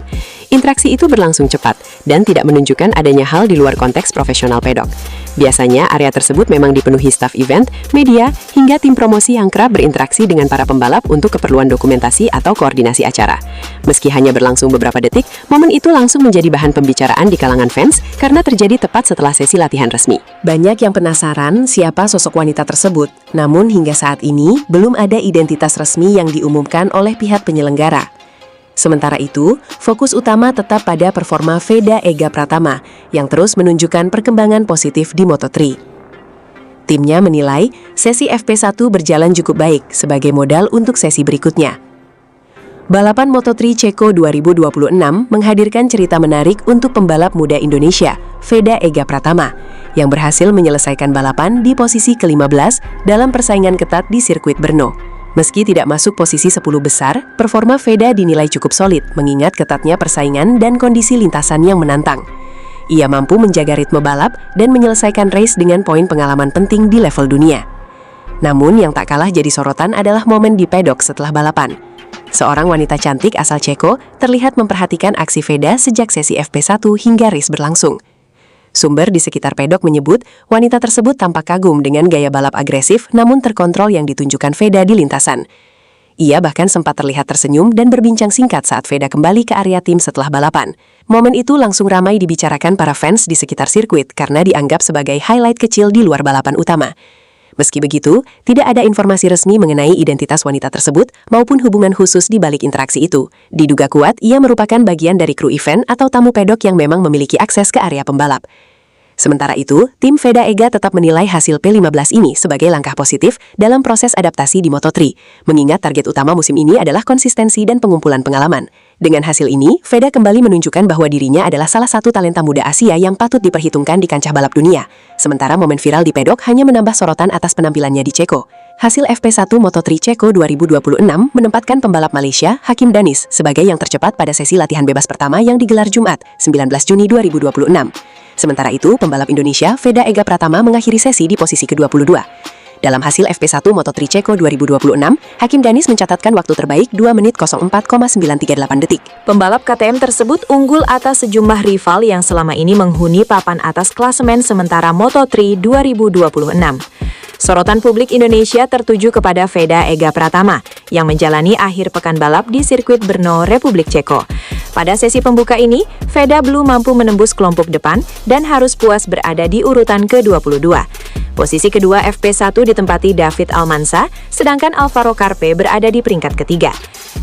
Interaksi itu berlangsung cepat dan tidak menunjukkan adanya hal di luar konteks profesional pedok. Biasanya, area tersebut memang dipenuhi staf event, media, hingga tim promosi yang kerap berinteraksi dengan para pembalap untuk keperluan dokumentasi atau koordinasi acara. Meski hanya berlangsung beberapa detik, momen itu langsung menjadi bahan pembicaraan di kalangan fans karena terjadi tepat setelah sesi latihan resmi. Banyak yang penasaran siapa sosok wanita tersebut, namun hingga saat ini belum ada identitas resmi yang diumumkan oleh pihak penyelenggara. Sementara itu, fokus utama tetap pada performa Veda Ega Pratama yang terus menunjukkan perkembangan positif di Moto3. Timnya menilai sesi FP1 berjalan cukup baik sebagai modal untuk sesi berikutnya. Balapan Moto3 Ceko 2026 menghadirkan cerita menarik untuk pembalap muda Indonesia, Veda Ega Pratama, yang berhasil menyelesaikan balapan di posisi ke-15 dalam persaingan ketat di sirkuit Brno. Meski tidak masuk posisi 10 besar, performa Veda dinilai cukup solid mengingat ketatnya persaingan dan kondisi lintasan yang menantang. Ia mampu menjaga ritme balap dan menyelesaikan race dengan poin pengalaman penting di level dunia. Namun yang tak kalah jadi sorotan adalah momen di pedok setelah balapan. Seorang wanita cantik asal Ceko terlihat memperhatikan aksi Veda sejak sesi FP1 hingga race berlangsung. Sumber di sekitar pedok menyebut wanita tersebut tampak kagum dengan gaya balap agresif namun terkontrol yang ditunjukkan Veda di lintasan. Ia bahkan sempat terlihat tersenyum dan berbincang singkat saat Veda kembali ke area tim setelah balapan. Momen itu langsung ramai dibicarakan para fans di sekitar sirkuit karena dianggap sebagai highlight kecil di luar balapan utama. Meski begitu, tidak ada informasi resmi mengenai identitas wanita tersebut maupun hubungan khusus di balik interaksi itu. Diduga kuat, ia merupakan bagian dari kru event atau tamu pedok yang memang memiliki akses ke area pembalap. Sementara itu, tim Veda Ega tetap menilai hasil P15 ini sebagai langkah positif dalam proses adaptasi di Moto3, mengingat target utama musim ini adalah konsistensi dan pengumpulan pengalaman. Dengan hasil ini, Veda kembali menunjukkan bahwa dirinya adalah salah satu talenta muda Asia yang patut diperhitungkan di kancah balap dunia. Sementara momen viral di pedok hanya menambah sorotan atas penampilannya di Ceko. Hasil FP1 Moto3 Ceko 2026 menempatkan pembalap Malaysia, Hakim Danis, sebagai yang tercepat pada sesi latihan bebas pertama yang digelar Jumat, 19 Juni 2026. Sementara itu, pembalap Indonesia, Veda Ega Pratama mengakhiri sesi di posisi ke-22. Dalam hasil FP1 Moto3 Ceko 2026, Hakim Danis mencatatkan waktu terbaik 2 menit 04,938 detik. Pembalap KTM tersebut unggul atas sejumlah rival yang selama ini menghuni papan atas klasemen sementara Moto3 2026. Sorotan publik Indonesia tertuju kepada Veda Ega Pratama yang menjalani akhir pekan balap di sirkuit Brno, Republik Ceko. Pada sesi pembuka ini, Veda belum mampu menembus kelompok depan dan harus puas berada di urutan ke-22. Posisi kedua FP1 ditempati David Almansa, sedangkan Alvaro Carpe berada di peringkat ketiga.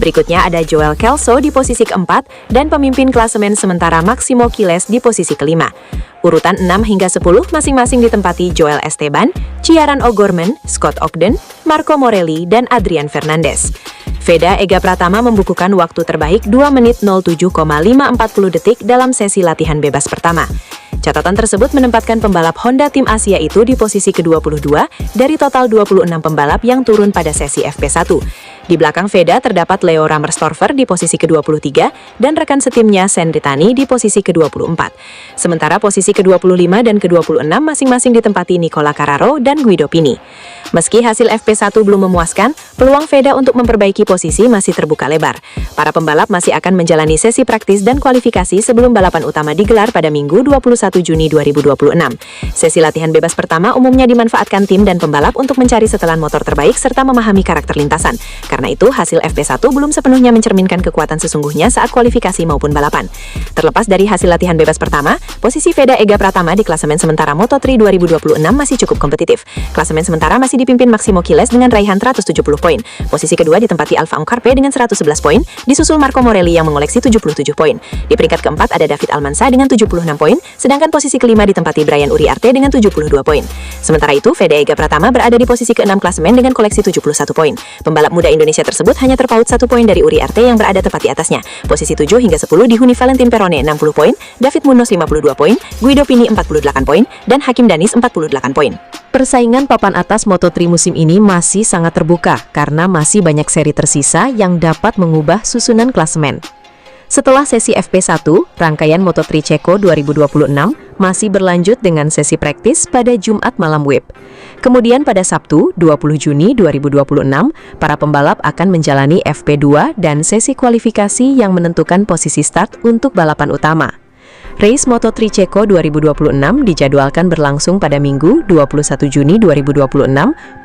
Berikutnya ada Joel Kelso di posisi keempat dan pemimpin klasemen sementara Maximo Quiles di posisi kelima. Urutan 6 hingga 10 masing-masing ditempati Joel Esteban, Ciaran O'Gorman, Scott Ogden, Marco Morelli, dan Adrian Fernandez. Veda Ega Pratama membukukan waktu terbaik 2 menit 07,540 detik dalam sesi latihan bebas pertama. Catatan tersebut menempatkan pembalap Honda Tim Asia itu di posisi ke-22 dari total 26 pembalap yang turun pada sesi FP1. Di belakang Veda terdapat Leo Rammerstorfer di posisi ke-23 dan rekan setimnya Sendritani di posisi ke-24. Sementara posisi ke-25 dan ke-26 masing-masing ditempati Nicola Carraro dan Guido Pini. Meski hasil FP1 belum memuaskan, peluang Veda untuk memperbaiki posisi masih terbuka lebar. Para pembalap masih akan menjalani sesi praktis dan kualifikasi sebelum balapan utama digelar pada Minggu 21 Juni 2026. Sesi latihan bebas pertama umumnya dimanfaatkan tim dan pembalap untuk mencari setelan motor terbaik serta memahami karakter lintasan. Karena itu, hasil FP1 belum sepenuhnya mencerminkan kekuatan sesungguhnya saat kualifikasi maupun balapan. Terlepas dari hasil latihan bebas pertama, posisi Veda Ega Pratama di klasemen sementara Moto3 2026 masih cukup kompetitif. Klasemen sementara masih dipimpin Maximo Quiles dengan raihan 170 poin. Posisi kedua ditempati Alvaro Carpe dengan 111 poin, disusul Marco Morelli yang mengoleksi 77 poin. Di peringkat keempat ada David Almansa dengan 76 poin, sedangkan posisi kelima ditempati Brian Uriarte dengan 72 poin. Sementara itu, Veda Ega Pratama berada di posisi ke-6 klasemen dengan koleksi 71 poin. Pembalap muda Indonesia tersebut hanya terpaut 1 poin dari Uriarte yang berada tepat di atasnya. Posisi 7 hingga 10 dihuni Valentin Perone 60 poin, David Munoz 52 poin, Guido Pini 48 poin, dan Hakim Danis 48 poin. Persaingan papan atas Moto3 musim ini masih sangat terbuka karena masih banyak seri tersisa yang dapat mengubah susunan klasemen. Setelah sesi FP1, rangkaian Moto3 Ceko 2026 masih berlanjut dengan sesi praktis pada Jumat malam WIB. Kemudian pada Sabtu, 20 Juni 2026, para pembalap akan menjalani FP2 dan sesi kualifikasi yang menentukan posisi start untuk balapan utama. Race Moto3 Ceko 2026 dijadwalkan berlangsung pada Minggu 21 Juni 2026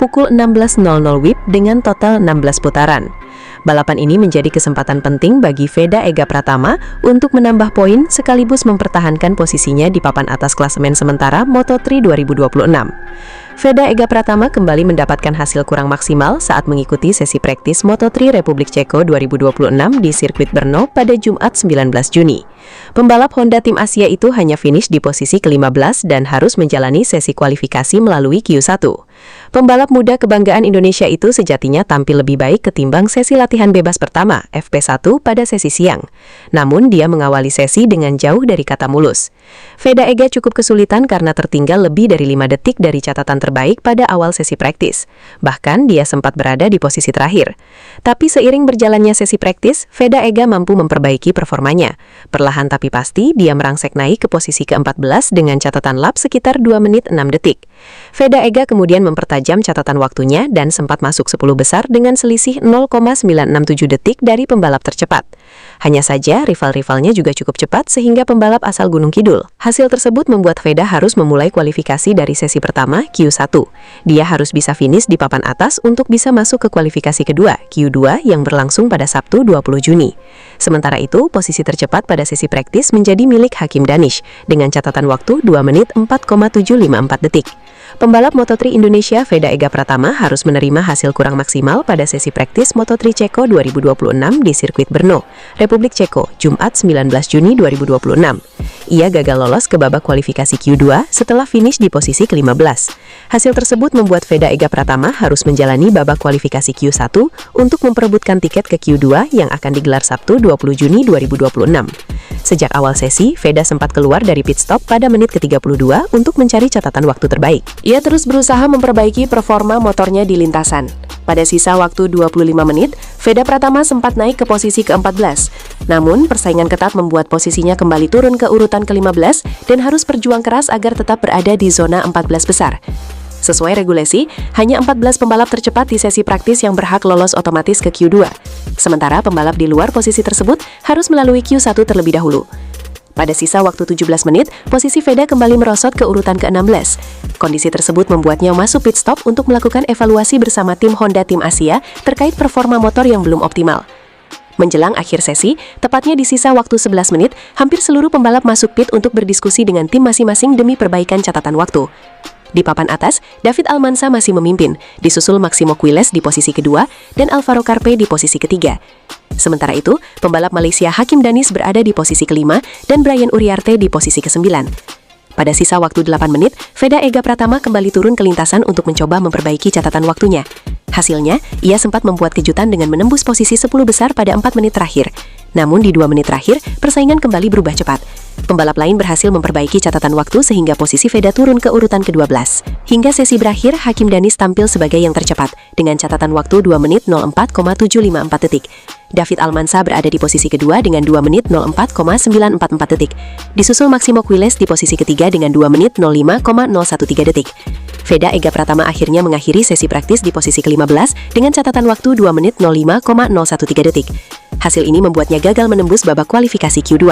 pukul 16.00 WIB dengan total 16 putaran. Balapan ini menjadi kesempatan penting bagi Veda Ega Pratama untuk menambah poin sekaligus mempertahankan posisinya di papan atas klasemen sementara Moto3 2026. Veda Ega Pratama kembali mendapatkan hasil kurang maksimal saat mengikuti sesi praktis Moto3 Republik Ceko 2026 di sirkuit Brno pada Jumat 19 Juni. Pembalap Honda Tim Asia itu hanya finish di posisi ke-15 dan harus menjalani sesi kualifikasi melalui Q1. Pembalap muda kebanggaan Indonesia itu sejatinya tampil lebih baik ketimbang sesi latihan bebas pertama, FP1, pada sesi siang. Namun, dia mengawali sesi dengan jauh dari kata mulus. Veda Ega cukup kesulitan karena tertinggal lebih dari 5 detik dari catatan terbaik pada awal sesi praktis. Bahkan, dia sempat berada di posisi terakhir. Tapi seiring berjalannya sesi praktis, Veda Ega mampu memperbaiki performanya. Perlahan tapi pasti, dia merangsek naik ke posisi ke-14 dengan catatan lap sekitar 2 menit 6 detik. Veda Ega kemudian mempertajam catatan waktunya dan sempat masuk 10 besar dengan selisih 0,967 detik dari pembalap tercepat. Hanya saja, rival-rivalnya juga cukup cepat sehingga pembalap asal Gunung Kidul. Hasil tersebut membuat Veda harus memulai kualifikasi dari sesi pertama, Q1. Dia harus bisa finish di papan atas untuk bisa masuk ke kualifikasi kedua, Q2, yang berlangsung pada Sabtu 20 Juni. Sementara itu, posisi tercepat pada sesi praktis menjadi milik Hakim Danish dengan catatan waktu 2 menit 4,754 detik. Pembalap Moto3 Indonesia Veda Ega Pratama harus menerima hasil kurang maksimal pada sesi praktis Moto3 Ceko 2026 di sirkuit Brno, Republik Ceko, Jumat 19 Juni 2026. Ia gagal lolos ke babak kualifikasi Q2 setelah finish di posisi ke-15. Hasil tersebut membuat Veda Ega Pratama harus menjalani babak kualifikasi Q1 untuk memperebutkan tiket ke Q2 yang akan digelar Sabtu 20 Juni 2026. Sejak awal sesi, Veda sempat keluar dari pit stop pada menit ke-32 untuk mencari catatan waktu terbaik. Ia terus berusaha memperbaiki performa motornya di lintasan. Pada sisa waktu 25 menit, Veda Pratama sempat naik ke posisi ke-14. Namun, persaingan ketat membuat posisinya kembali turun ke urutan ke-15 dan harus berjuang keras agar tetap berada di zona 14 besar. Sesuai regulasi, hanya 14 pembalap tercepat di sesi praktis yang berhak lolos otomatis ke Q2. Sementara pembalap di luar posisi tersebut harus melalui Q1 terlebih dahulu. Pada sisa waktu 17 menit, posisi Veda kembali merosot ke urutan ke-16. Kondisi tersebut membuatnya masuk pit stop untuk melakukan evaluasi bersama tim Honda Tim Asia terkait performa motor yang belum optimal. Menjelang akhir sesi, tepatnya di sisa waktu 11 menit, hampir seluruh pembalap masuk pit untuk berdiskusi dengan tim masing-masing demi perbaikan catatan waktu. Di papan atas, David Almansa masih memimpin, disusul Maximo Quiles di posisi kedua dan Alvaro Carpe di posisi ketiga. Sementara itu, pembalap Malaysia Hakim Danish berada di posisi kelima dan Brian Uriarte di posisi ke-9. Pada sisa waktu 8 menit, Veda Ega Pratama kembali turun ke lintasan untuk mencoba memperbaiki catatan waktunya. Hasilnya, ia sempat membuat kejutan dengan menembus posisi 10 besar pada 4 menit terakhir. Namun di 2 menit terakhir, persaingan kembali berubah cepat. Pembalap lain berhasil memperbaiki catatan waktu sehingga posisi Veda turun ke urutan ke-12. Hingga sesi berakhir, Hakim Danish tampil sebagai yang tercepat dengan catatan waktu 2 menit 04,754 detik. David Almansa berada di posisi kedua dengan 2 menit 04,944 detik. Disusul Maximo Quiles di posisi ketiga dengan 2 menit 05,013 detik. Veda Ega Pratama akhirnya mengakhiri sesi praktis di posisi ke-15 dengan catatan waktu 2 menit 05,013 detik. Hasil ini membuatnya gagal menembus babak kualifikasi Q2.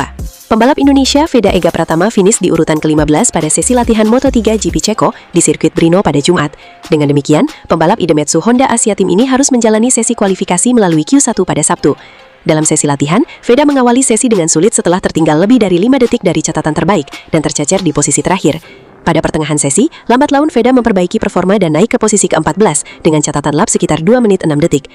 Pembalap Indonesia Veda Ega Pratama finish di urutan ke-15 pada sesi latihan Moto3 GP Ceko di sirkuit Brno pada Jumat. Dengan demikian, pembalap Idemitsu Honda Asia Team ini harus menjalani sesi kualifikasi melalui Q1 pada Sabtu. Dalam sesi latihan, Veda mengawali sesi dengan sulit setelah tertinggal lebih dari 5 detik dari catatan terbaik dan tercecer di posisi terakhir. Pada pertengahan sesi, lambat laun Veda memperbaiki performa dan naik ke posisi ke-14 dengan catatan lap sekitar 2 menit 6 detik.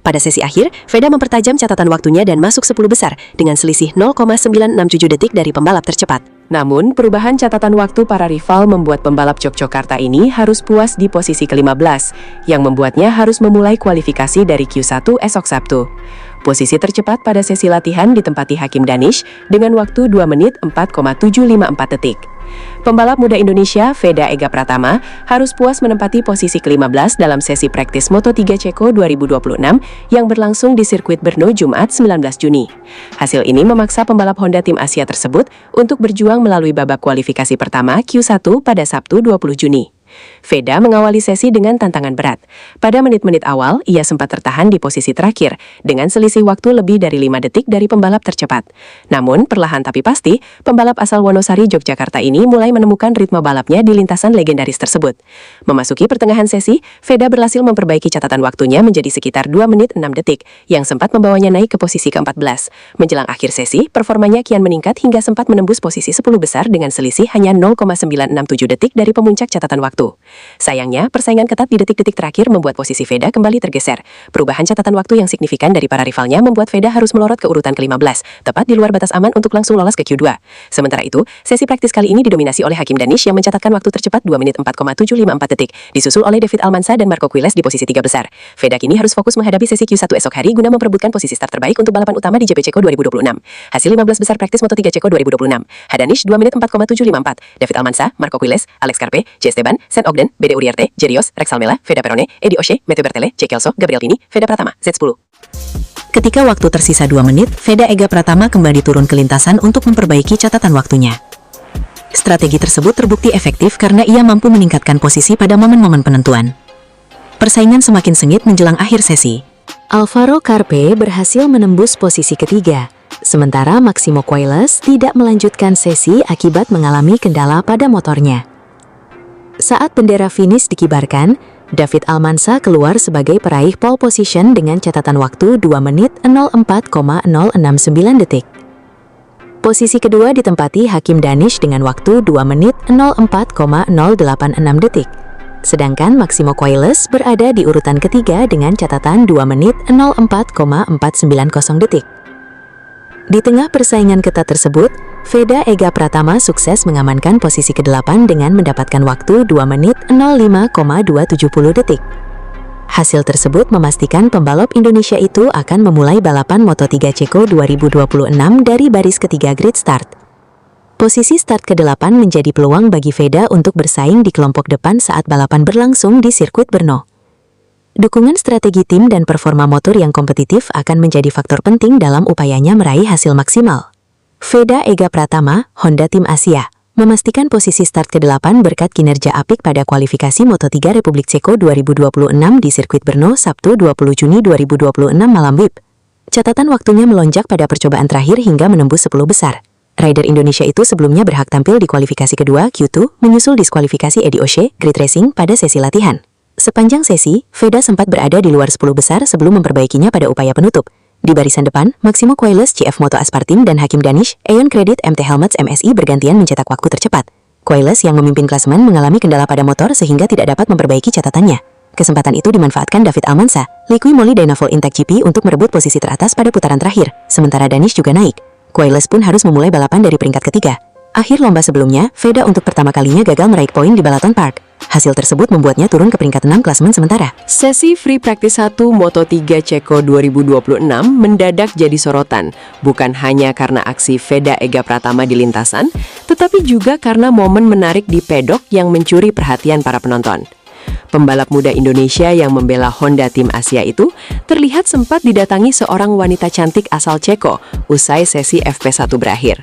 Pada sesi akhir, Veda mempertajam catatan waktunya dan masuk 10 besar dengan selisih 0,967 detik dari pembalap tercepat. Namun, perubahan catatan waktu para rival membuat pembalap Yogyakarta ini harus puas di posisi ke-15, yang membuatnya harus memulai kualifikasi dari Q1 esok Sabtu. Posisi tercepat pada sesi latihan ditempati Hakim Danish dengan waktu 2 menit 4,754 detik. Pembalap muda Indonesia Veda Ega Pratama harus puas menempati posisi ke-15 dalam sesi praktis Moto3 Ceko 2026 yang berlangsung di sirkuit Brno Jumat 19 Juni. Hasil ini memaksa pembalap Honda Tim Asia tersebut untuk berjuang melalui babak kualifikasi pertama Q1 pada Sabtu 20 Juni. Veda mengawali sesi dengan tantangan berat. Pada menit-menit awal, ia sempat tertahan di posisi terakhir dengan selisih waktu lebih dari 5 detik dari pembalap tercepat. Namun, perlahan tapi pasti, pembalap asal Wonosari, Yogyakarta ini mulai menemukan ritme balapnya di lintasan legendaris tersebut. Memasuki pertengahan sesi, Veda berhasil memperbaiki catatan waktunya menjadi sekitar 2 menit 6 detik, yang sempat membawanya naik ke posisi ke-14. Menjelang akhir sesi, performanya kian meningkat hingga sempat menembus posisi 10 besar dengan selisih hanya 0,967 detik dari pemuncak catatan waktu. Sayangnya, persaingan ketat di detik-detik terakhir membuat posisi Veda kembali tergeser. Perubahan catatan waktu yang signifikan dari para rivalnya membuat Veda harus melorot ke urutan ke-15, tepat di luar batas aman untuk langsung lolos ke Q2. Sementara itu, sesi praktis kali ini didominasi oleh Hakim Danish yang mencatatkan waktu tercepat 2 menit 4,754 detik, disusul oleh David Almansa dan Marco Quiles di posisi 3 besar. Veda kini harus fokus menghadapi sesi Q1 esok hari guna memperebutkan posisi start terbaik untuk balapan utama di GP Ceko 2026. Hasil 15 besar praktis Moto3 Ceko 2026. Hadanish 2 menit 4,754, David Almansa, Marco Quiles, Alex Carpe, J. Esteban, Sen Ogden, Bede Uriarte, Jerios, Rex Almela, Veda Perone, Edi O'Shea, Matthew Bertele, J. Kelso, Gabriel Pini, Veda Pratama, Z10. Ketika waktu tersisa 2 menit, Veda Ega Pratama kembali turun ke lintasan untuk memperbaiki catatan waktunya. Strategi tersebut terbukti efektif karena ia mampu meningkatkan posisi pada momen-momen penentuan. Persaingan semakin sengit menjelang akhir sesi. Alvaro Carpe berhasil menembus posisi ketiga, sementara Maximo Coiles tidak melanjutkan sesi akibat mengalami kendala pada motornya. Saat bendera finish dikibarkan, David Almanza keluar sebagai peraih pole position dengan catatan waktu 2 menit 04,069 detik. Posisi kedua ditempati Hakim Danish dengan waktu 2 menit 04,086 detik. Sedangkan Maximo Coiles berada di urutan ketiga dengan catatan 2 menit 04,490 detik. Di tengah persaingan ketat tersebut, Veda Ega Pratama sukses mengamankan posisi ke-8 dengan mendapatkan waktu 2 menit 05,270 detik. Hasil tersebut memastikan pembalap Indonesia itu akan memulai balapan Moto3 Ceko 2026 dari baris ketiga grid start. Posisi start ke-8 menjadi peluang bagi Veda untuk bersaing di kelompok depan saat balapan berlangsung di sirkuit Brno. Dukungan strategi tim dan performa motor yang kompetitif akan menjadi faktor penting dalam upayanya meraih hasil maksimal. Veda Ega Pratama, Honda Tim Asia, memastikan posisi start ke-8 berkat kinerja apik pada kualifikasi Moto3 Republik Ceko 2026 di sirkuit Brno Sabtu 20 Juni 2026 malam WIB. Catatan waktunya melonjak pada percobaan terakhir hingga menembus 10 besar. Rider Indonesia itu sebelumnya berhak tampil di kualifikasi kedua Q2 menyusul diskualifikasi Eddie O'Shea Grid Racing pada sesi latihan. Sepanjang sesi, Veda sempat berada di luar 10 besar sebelum memperbaikinya pada upaya penutup. Di barisan depan, Maximo Coiles CF Moto Aspartim dan Hakim Danish, Aeon Credit MT Helmets MSI bergantian mencetak waktu tercepat. Coiles yang memimpin klasemen mengalami kendala pada motor sehingga tidak dapat memperbaiki catatannya. Kesempatan itu dimanfaatkan David Almanza, Liqui Moly Dynavolt Intech GP untuk merebut posisi teratas pada putaran terakhir, sementara Danish juga naik. Coiles pun harus memulai balapan dari peringkat ketiga. Akhir lomba sebelumnya, Veda untuk pertama kalinya gagal meraih poin di Balaton Park. Hasil tersebut membuatnya turun ke peringkat 6 klasemen sementara. Sesi Free Practice 1 Moto3 Ceko 2026 mendadak jadi sorotan, bukan hanya karena aksi Veda Ega Pratama di lintasan, tetapi juga karena momen menarik di pedok yang mencuri perhatian para penonton. Pembalap muda Indonesia yang membela Honda Tim Asia itu terlihat sempat didatangi seorang wanita cantik asal Ceko usai sesi FP1 berakhir.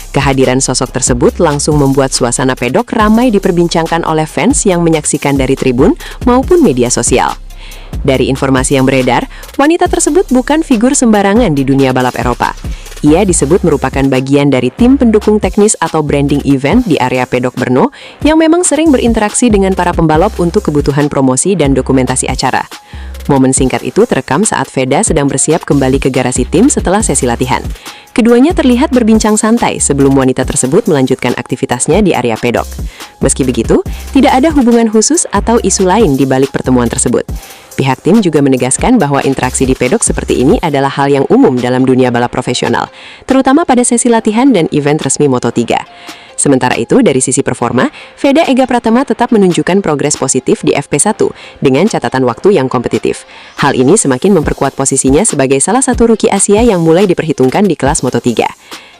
Kehadiran sosok tersebut langsung membuat suasana pedok ramai diperbincangkan oleh fans yang menyaksikan dari tribun maupun media sosial. Dari informasi yang beredar, wanita tersebut bukan figur sembarangan di dunia balap Eropa. Ia disebut merupakan bagian dari tim pendukung teknis atau branding event di area pedok Brno yang memang sering berinteraksi dengan para pembalap untuk kebutuhan promosi dan dokumentasi acara. Momen singkat itu terekam saat Veda sedang bersiap kembali ke garasi tim setelah sesi latihan. Keduanya terlihat berbincang santai sebelum wanita tersebut melanjutkan aktivitasnya di area pedok. Meski begitu, tidak ada hubungan khusus atau isu lain di balik pertemuan tersebut. Pihak tim juga menegaskan bahwa interaksi di pedok seperti ini adalah hal yang umum dalam dunia balap profesional, terutama pada sesi latihan dan event resmi Moto3. Sementara itu, dari sisi performa, Veda Ega Pratama tetap menunjukkan progres positif di FP1 dengan catatan waktu yang kompetitif. Hal ini semakin memperkuat posisinya sebagai salah satu rookie Asia yang mulai diperhitungkan di kelas Moto3.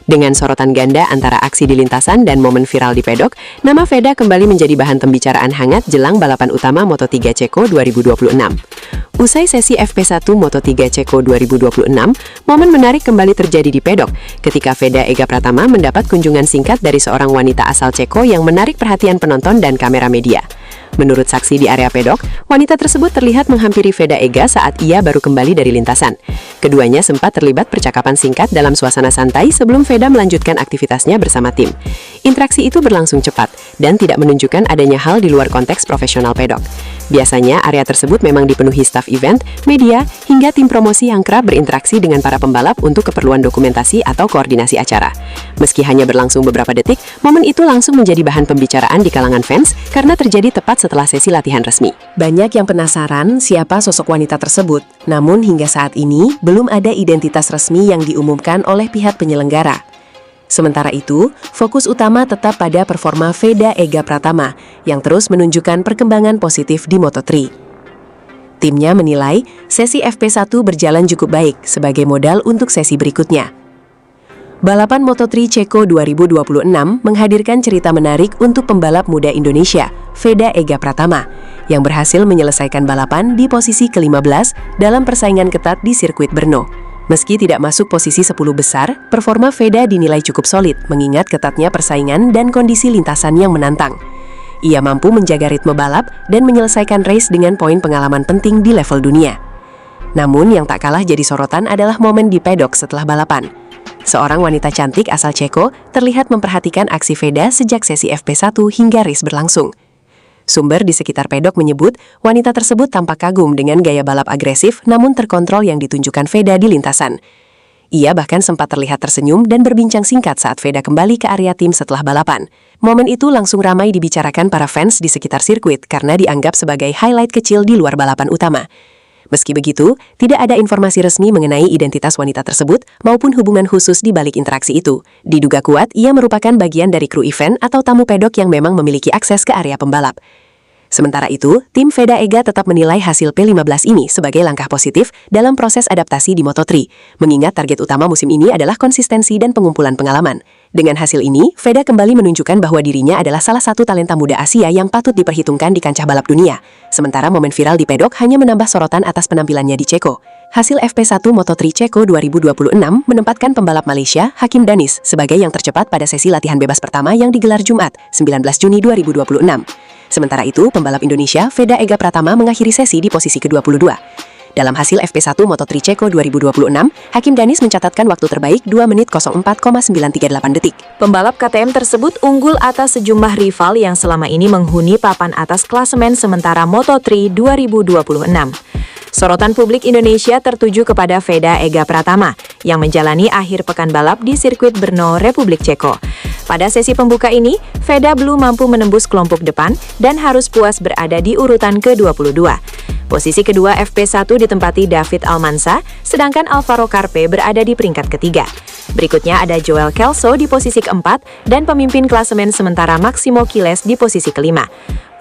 Dengan sorotan ganda antara aksi di lintasan dan momen viral di pedok, nama Veda kembali menjadi bahan pembicaraan hangat jelang balapan utama Moto3 Ceko 2026. Usai sesi FP1 Moto3 Ceko 2026, momen menarik kembali terjadi di pedok ketika Veda Ega Pratama mendapat kunjungan singkat dari seorang wanita asal Ceko yang menarik perhatian penonton dan kamera media. Menurut saksi di area pedok, wanita tersebut terlihat menghampiri Veda Ega saat ia baru kembali dari lintasan. Keduanya sempat terlibat percakapan singkat dalam suasana santai sebelum Veda melanjutkan aktivitasnya bersama tim. Interaksi itu berlangsung cepat dan tidak menunjukkan adanya hal di luar konteks profesional pedok. Biasanya, area tersebut memang dipenuhi staf event, media, hingga tim promosi yang kerap berinteraksi dengan para pembalap untuk keperluan dokumentasi atau koordinasi acara. Meski hanya berlangsung beberapa detik, momen itu langsung menjadi bahan pembicaraan di kalangan fans karena terjadi tepat setelah sesi latihan resmi. Banyak yang penasaran siapa sosok wanita tersebut, namun hingga saat ini belum ada identitas resmi yang diumumkan oleh pihak penyelenggara. Sementara itu, fokus utama tetap pada performa Veda Ega Pratama yang terus menunjukkan perkembangan positif di Moto3. Timnya menilai sesi FP1 berjalan cukup baik sebagai modal untuk sesi berikutnya. Balapan Moto3 Ceko 2026 menghadirkan cerita menarik untuk pembalap muda Indonesia, Veda Ega Pratama, yang berhasil menyelesaikan balapan di posisi ke-15 dalam persaingan ketat di sirkuit Brno. Meski tidak masuk posisi 10 besar, performa Veda dinilai cukup solid mengingat ketatnya persaingan dan kondisi lintasan yang menantang. Ia mampu menjaga ritme balap dan menyelesaikan race dengan poin pengalaman penting di level dunia. Namun yang tak kalah jadi sorotan adalah momen di pedok setelah balapan. Seorang wanita cantik asal Ceko terlihat memperhatikan aksi Veda sejak sesi FP1 hingga race berlangsung. Sumber di sekitar pedok menyebut wanita tersebut tampak kagum dengan gaya balap agresif namun terkontrol yang ditunjukkan Veda di lintasan. Ia bahkan sempat terlihat tersenyum dan berbincang singkat saat Veda kembali ke area tim setelah balapan. Momen itu langsung ramai dibicarakan para fans di sekitar sirkuit karena dianggap sebagai highlight kecil di luar balapan utama. Meski begitu, tidak ada informasi resmi mengenai identitas wanita tersebut maupun hubungan khusus di balik interaksi itu. Diduga kuat, ia merupakan bagian dari kru event atau tamu pedok yang memang memiliki akses ke area pembalap. Sementara itu, tim Veda Ega tetap menilai hasil P15 ini sebagai langkah positif dalam proses adaptasi di Moto3, mengingat target utama musim ini adalah konsistensi dan pengumpulan pengalaman. Dengan hasil ini, Veda kembali menunjukkan bahwa dirinya adalah salah satu talenta muda Asia yang patut diperhitungkan di kancah balap dunia. Sementara momen viral di pedok hanya menambah sorotan atas penampilannya di Ceko. Hasil FP1 Moto3 Ceko 2026 menempatkan pembalap Malaysia, Hakim Danis, sebagai yang tercepat pada sesi latihan bebas pertama yang digelar Jumat, 19 Juni 2026. Sementara itu, pembalap Indonesia, Veda Ega Pratama mengakhiri sesi di posisi ke-22. Dalam hasil FP1 Moto3 Ceko 2026, Hakim Danis mencatatkan waktu terbaik 2 menit 04,938 detik. Pembalap KTM tersebut unggul atas sejumlah rival yang selama ini menghuni papan atas klasemen sementara Moto3 2026. Sorotan publik Indonesia tertuju kepada Veda Ega Pratama yang menjalani akhir pekan balap di sirkuit Brno, Republik Ceko. Pada sesi pembuka ini, Veda belum mampu menembus kelompok depan dan harus puas berada di urutan ke-22. Posisi kedua FP1 ditempati David Almansa, sedangkan Alvaro Carpe berada di peringkat ketiga. Berikutnya ada Joel Kelso di posisi keempat dan pemimpin klasemen sementara Maximo Quiles di posisi kelima.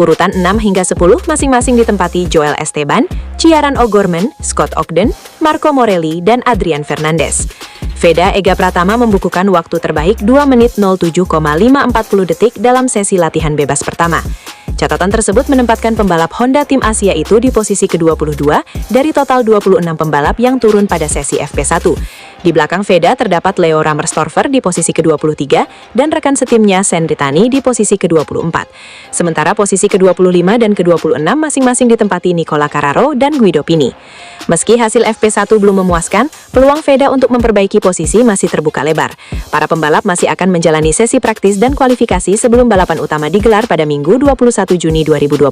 Urutan 6 hingga 10 masing-masing ditempati Joel Esteban, Ciaran O'Gorman, Scott Ogden, Marco Morelli, dan Adrian Fernandez. Veda Ega Pratama membukukan waktu terbaik 2 menit 07,540 detik dalam sesi latihan bebas pertama. Catatan tersebut menempatkan pembalap Honda Tim Asia itu di posisi ke-22 dari total 26 pembalap yang turun pada sesi FP1. Di belakang Veda terdapat Leo Rammerstorfer di posisi ke-23 dan rekan setimnya Sendritani di posisi ke-24. Sementara posisi ke-25 dan ke-26 masing-masing ditempati Nicola Carraro dan Guido Pini. Meski hasil FP1 belum memuaskan, peluang Veda untuk memperbaiki posisi masih terbuka lebar. Para pembalap masih akan menjalani sesi praktis dan kualifikasi sebelum balapan utama digelar pada Minggu 21 Juni 2026.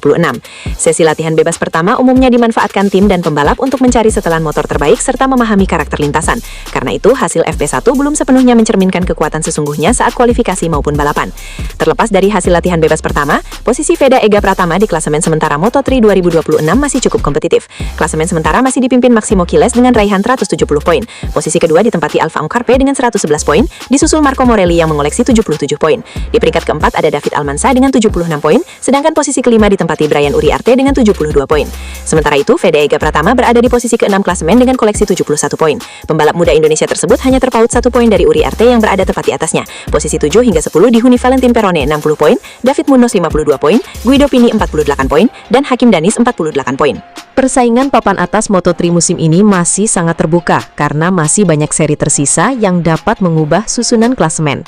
Sesi latihan bebas pertama umumnya dimanfaatkan tim dan pembalap untuk mencari setelan motor terbaik serta memahami karakter lintasan. Karena itu, hasil FP1 belum sepenuhnya mencerminkan kekuatan sesungguhnya saat kualifikasi maupun balapan. Terlepas dari hasil latihan bebas pertama, posisi Veda Ega Pratama di klasemen sementara Moto3 2026 masih cukup kompetitif. Klasemen sementara masih dipimpin Maximo Quiles dengan raihan 170 poin. Posisi kedua ditempati Alvaro Carpe dengan 111 poin, disusul Marco Morelli yang mengoleksi 77 poin. Di peringkat keempat ada David Almansa dengan 76 poin, sedangkan posisi kelima ditempati Brian Uriarte dengan 72 poin. Sementara itu, Veda Ega Pratama berada di posisi ke-6 klasemen dengan koleksi 71 poin. Pembalap muda Indonesia tersebut hanya terpaut 1 poin dari Uriarte yang berada tepat di atasnya. Posisi 7 hingga 10 dihuni Valentin Perone 60 poin, David Munoz 52 poin, Guido Pini 48 poin, dan Hakim Danis 48 poin. Persaingan papan atas Moto3 musim ini masih sangat terbuka karena masih banyak seri tersisa yang dapat mengubah susunan klasemen.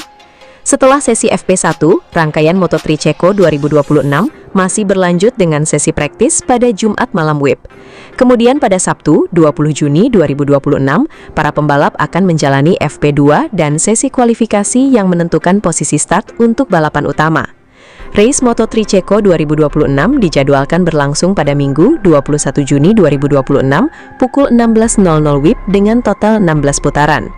Setelah sesi FP1, rangkaian Moto3 Ceko 2026 masih berlanjut dengan sesi praktis pada Jumat malam WIB. Kemudian pada Sabtu, 20 Juni 2026, para pembalap akan menjalani FP2 dan sesi kualifikasi yang menentukan posisi start untuk balapan utama. Race Moto3 Ceko 2026 dijadwalkan berlangsung pada Minggu 21 Juni 2026 pukul 16.00 WIB dengan total 16 putaran.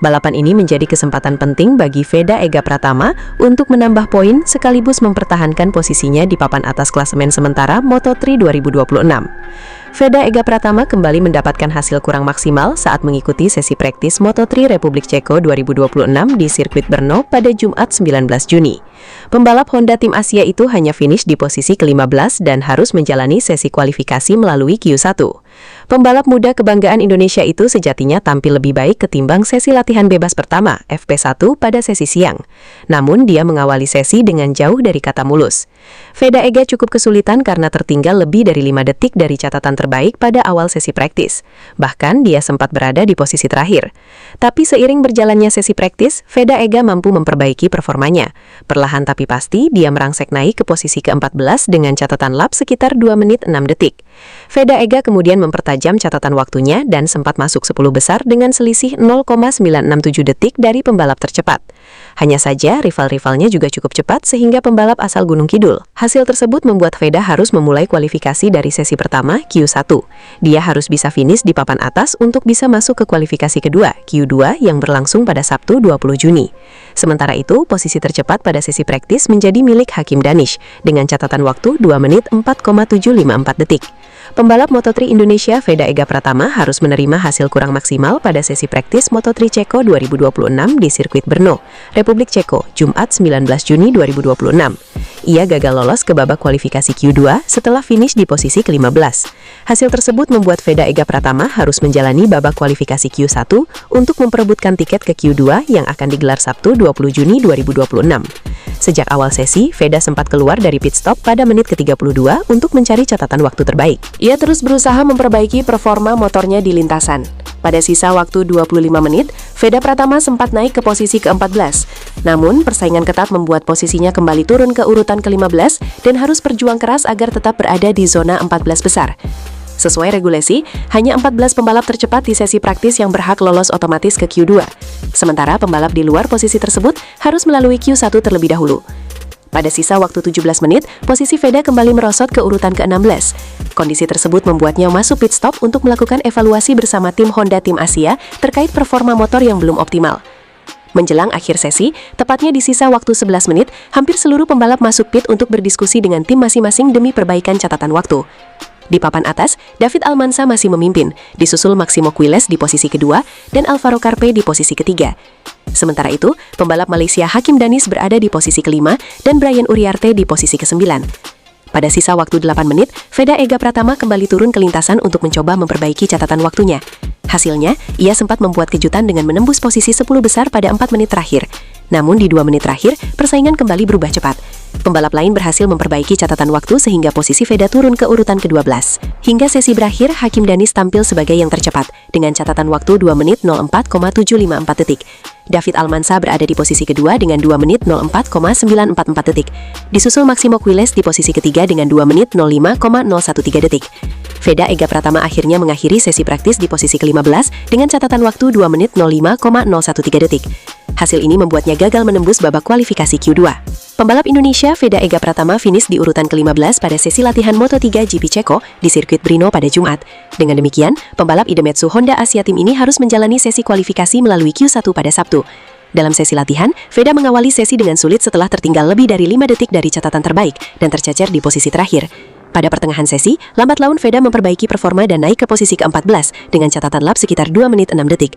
Balapan ini menjadi kesempatan penting bagi Veda Ega Pratama untuk menambah poin sekaligus mempertahankan posisinya di papan atas klasemen sementara Moto3 2026. Veda Ega Pratama kembali mendapatkan hasil kurang maksimal saat mengikuti sesi praktis Moto3 Republik Ceko 2026 di sirkuit Brno pada Jumat 19 Juni. Pembalap Honda Tim Asia itu hanya finish di posisi ke-15 dan harus menjalani sesi kualifikasi melalui Q1. Pembalap muda kebanggaan Indonesia itu sejatinya tampil lebih baik ketimbang sesi latihan bebas pertama, FP1, pada sesi siang. Namun dia mengawali sesi dengan jauh dari kata mulus. Veda Ega cukup kesulitan karena tertinggal lebih dari 5 detik dari catatan terbaik pada awal sesi praktis. Bahkan dia sempat berada di posisi terakhir. Tapi seiring berjalannya sesi praktis, Veda Ega mampu memperbaiki performanya. Perlahan tapi pasti, dia merangsek naik ke posisi ke-14 dengan catatan lap sekitar 2 menit 6 detik. Veda Ega kemudian mempertajam catatan waktunya dan sempat masuk 10 besar dengan selisih 0,967 detik dari pembalap tercepat. Hanya saja, rival-rivalnya juga cukup cepat sehingga pembalap asal Gunung Kidul. Hasil tersebut membuat Veda harus memulai kualifikasi dari sesi pertama, Q1. Dia harus bisa finish di papan atas untuk bisa masuk ke kualifikasi kedua, Q2, yang berlangsung pada Sabtu 20 Juni. Sementara itu, posisi tercepat pada sesi praktis menjadi milik Hakim Danish dengan catatan waktu 2 menit 4,754 detik. Pembalap Moto3 Indonesia Veda Ega Pratama harus menerima hasil kurang maksimal pada sesi praktis Moto3 Ceko 2026 di sirkuit Brno, Republik Ceko, Jumat 19 Juni 2026. Ia gagal lolos ke babak kualifikasi Q2 setelah finish di posisi ke-15. Hasil tersebut membuat Veda Ega Pratama harus menjalani babak kualifikasi Q1 untuk memperebutkan tiket ke Q2 yang akan digelar Sabtu 20 Juni 2026. Sejak awal sesi, Veda sempat keluar dari pit stop pada menit ke-32 untuk mencari catatan waktu terbaik. Ia terus berusaha memperbaiki performa motornya di lintasan. Pada sisa waktu 25 menit, Veda Pratama sempat naik ke posisi ke-14. Namun, persaingan ketat membuat posisinya kembali turun ke urutan ke-15 dan harus berjuang keras agar tetap berada di zona 14 besar. Sesuai regulasi, hanya 14 pembalap tercepat di sesi praktis yang berhak lolos otomatis ke Q2. Sementara pembalap di luar posisi tersebut harus melalui Q1 terlebih dahulu. Pada sisa waktu 17 menit, posisi Veda kembali merosot ke urutan ke-16. Kondisi tersebut membuatnya masuk pit stop untuk melakukan evaluasi bersama tim Honda Tim Asia terkait performa motor yang belum optimal. Menjelang akhir sesi, tepatnya di sisa waktu 11 menit, hampir seluruh pembalap masuk pit untuk berdiskusi dengan tim masing-masing demi perbaikan catatan waktu. Di papan atas, David Almansa masih memimpin, disusul Maximo Quiles di posisi kedua dan Alvaro Carpe di posisi ketiga. Sementara itu, pembalap Malaysia Hakim Danish berada di posisi kelima dan Brian Uriarte di posisi ke-9. Pada sisa waktu 8 menit, Veda Ega Pratama kembali turun ke lintasan untuk mencoba memperbaiki catatan waktunya. Hasilnya, ia sempat membuat kejutan dengan menembus posisi 10 besar pada 4 menit terakhir. Namun di 2 menit terakhir, persaingan kembali berubah cepat. Pembalap lain berhasil memperbaiki catatan waktu sehingga posisi Veda turun ke urutan ke-12. Hingga sesi berakhir, Hakim Danish tampil sebagai yang tercepat dengan catatan waktu 2 menit 04,754 detik. David Almansa berada di posisi kedua dengan 2 menit 04,944 detik. Disusul Maximo Quiles di posisi ketiga dengan 2 menit 05,013 detik. Veda Ega Pratama akhirnya mengakhiri sesi praktis di posisi ke-15 dengan catatan waktu 2 menit 05,013 detik. Hasil ini membuatnya gagal menembus babak kualifikasi Q2. Pembalap Indonesia Veda Ega Pratama finish di urutan ke-15 pada sesi latihan Moto3 GP Ceko di sirkuit Brno pada Jumat. Dengan demikian, pembalap Idemitsu Honda Asia Team ini harus menjalani sesi kualifikasi melalui Q1 pada Sabtu. Dalam sesi latihan, Veda mengawali sesi dengan sulit setelah tertinggal lebih dari 5 detik dari catatan terbaik dan tercecer di posisi terakhir. Pada pertengahan sesi, lambat laun Veda memperbaiki performa dan naik ke posisi ke-14 dengan catatan lap sekitar 2 menit 6 detik.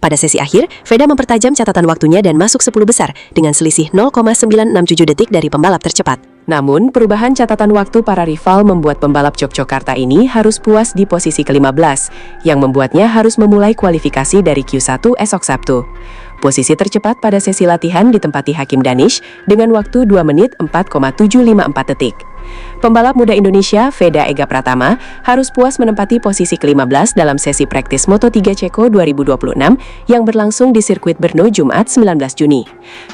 Pada sesi akhir, Veda mempertajam catatan waktunya dan masuk 10 besar dengan selisih 0,967 detik dari pembalap tercepat. Namun, perubahan catatan waktu para rival membuat pembalap Yogyakarta ini harus puas di posisi ke-15, yang membuatnya harus memulai kualifikasi dari Q1 esok Sabtu. Posisi tercepat pada sesi latihan ditempati Hakim Danish dengan waktu 2 menit 4,754 detik. Pembalap muda Indonesia Veda Ega Pratama harus puas menempati posisi ke-15 dalam sesi praktis Moto3 Ceko 2026 yang berlangsung di sirkuit Brno Jumat 19 Juni.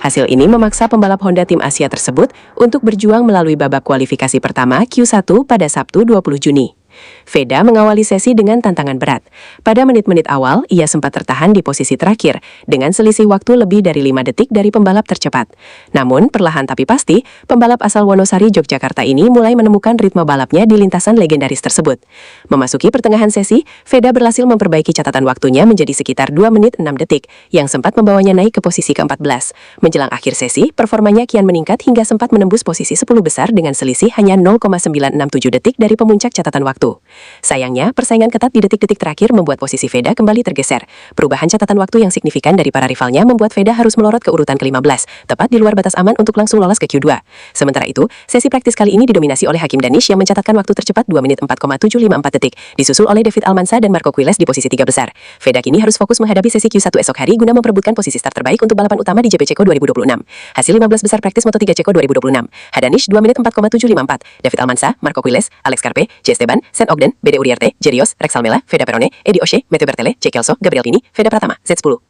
Hasil ini memaksa pembalap Honda Tim Asia tersebut untuk berjuang melalui babak kualifikasi pertama Q1 pada Sabtu 20 Juni. Veda mengawali sesi dengan tantangan berat. Pada menit-menit awal, ia sempat tertahan di posisi terakhir dengan selisih waktu lebih dari 5 detik dari pembalap tercepat. Namun, perlahan tapi pasti, pembalap asal Wonosari, Yogyakarta ini mulai menemukan ritme balapnya di lintasan legendaris tersebut. Memasuki pertengahan sesi, Veda berhasil memperbaiki catatan waktunya menjadi sekitar 2 menit 6 detik, yang sempat membawanya naik ke posisi ke-14. Menjelang akhir sesi, performanya kian meningkat hingga sempat menembus posisi 10 besar dengan selisih hanya 0,967 detik dari pemuncak catatan waktu. waktu. Sayangnya, persaingan ketat di detik-detik terakhir membuat posisi Veda kembali tergeser. Perubahan catatan waktu yang signifikan dari para rivalnya membuat Veda harus melorot ke urutan ke-15, tepat di luar batas aman untuk langsung lolos ke Q2. Sementara itu, sesi praktis kali ini didominasi oleh Hakim Danish yang mencatatkan waktu tercepat 2 menit 4,754 detik, disusul oleh David Almanza dan Marco Quiles di posisi 3 besar. Veda kini harus fokus menghadapi sesi Q1 esok hari guna memperebutkan posisi start terbaik untuk balapan utama di GP Ceko 2026. Hasil 15 besar praktis Moto3 Ceko 2026. Hadanish 2 menit 4,754. David Almanza, Marco Quiles, Alex Carpe, J. Esteban, Sen Ogden, BD Uriarte, Jerios, Rex Almela, Veda Perone, Edi Oshe, Mete Bertele, J. Kelso, Gabriel Pini, Veda Pratama, Z10.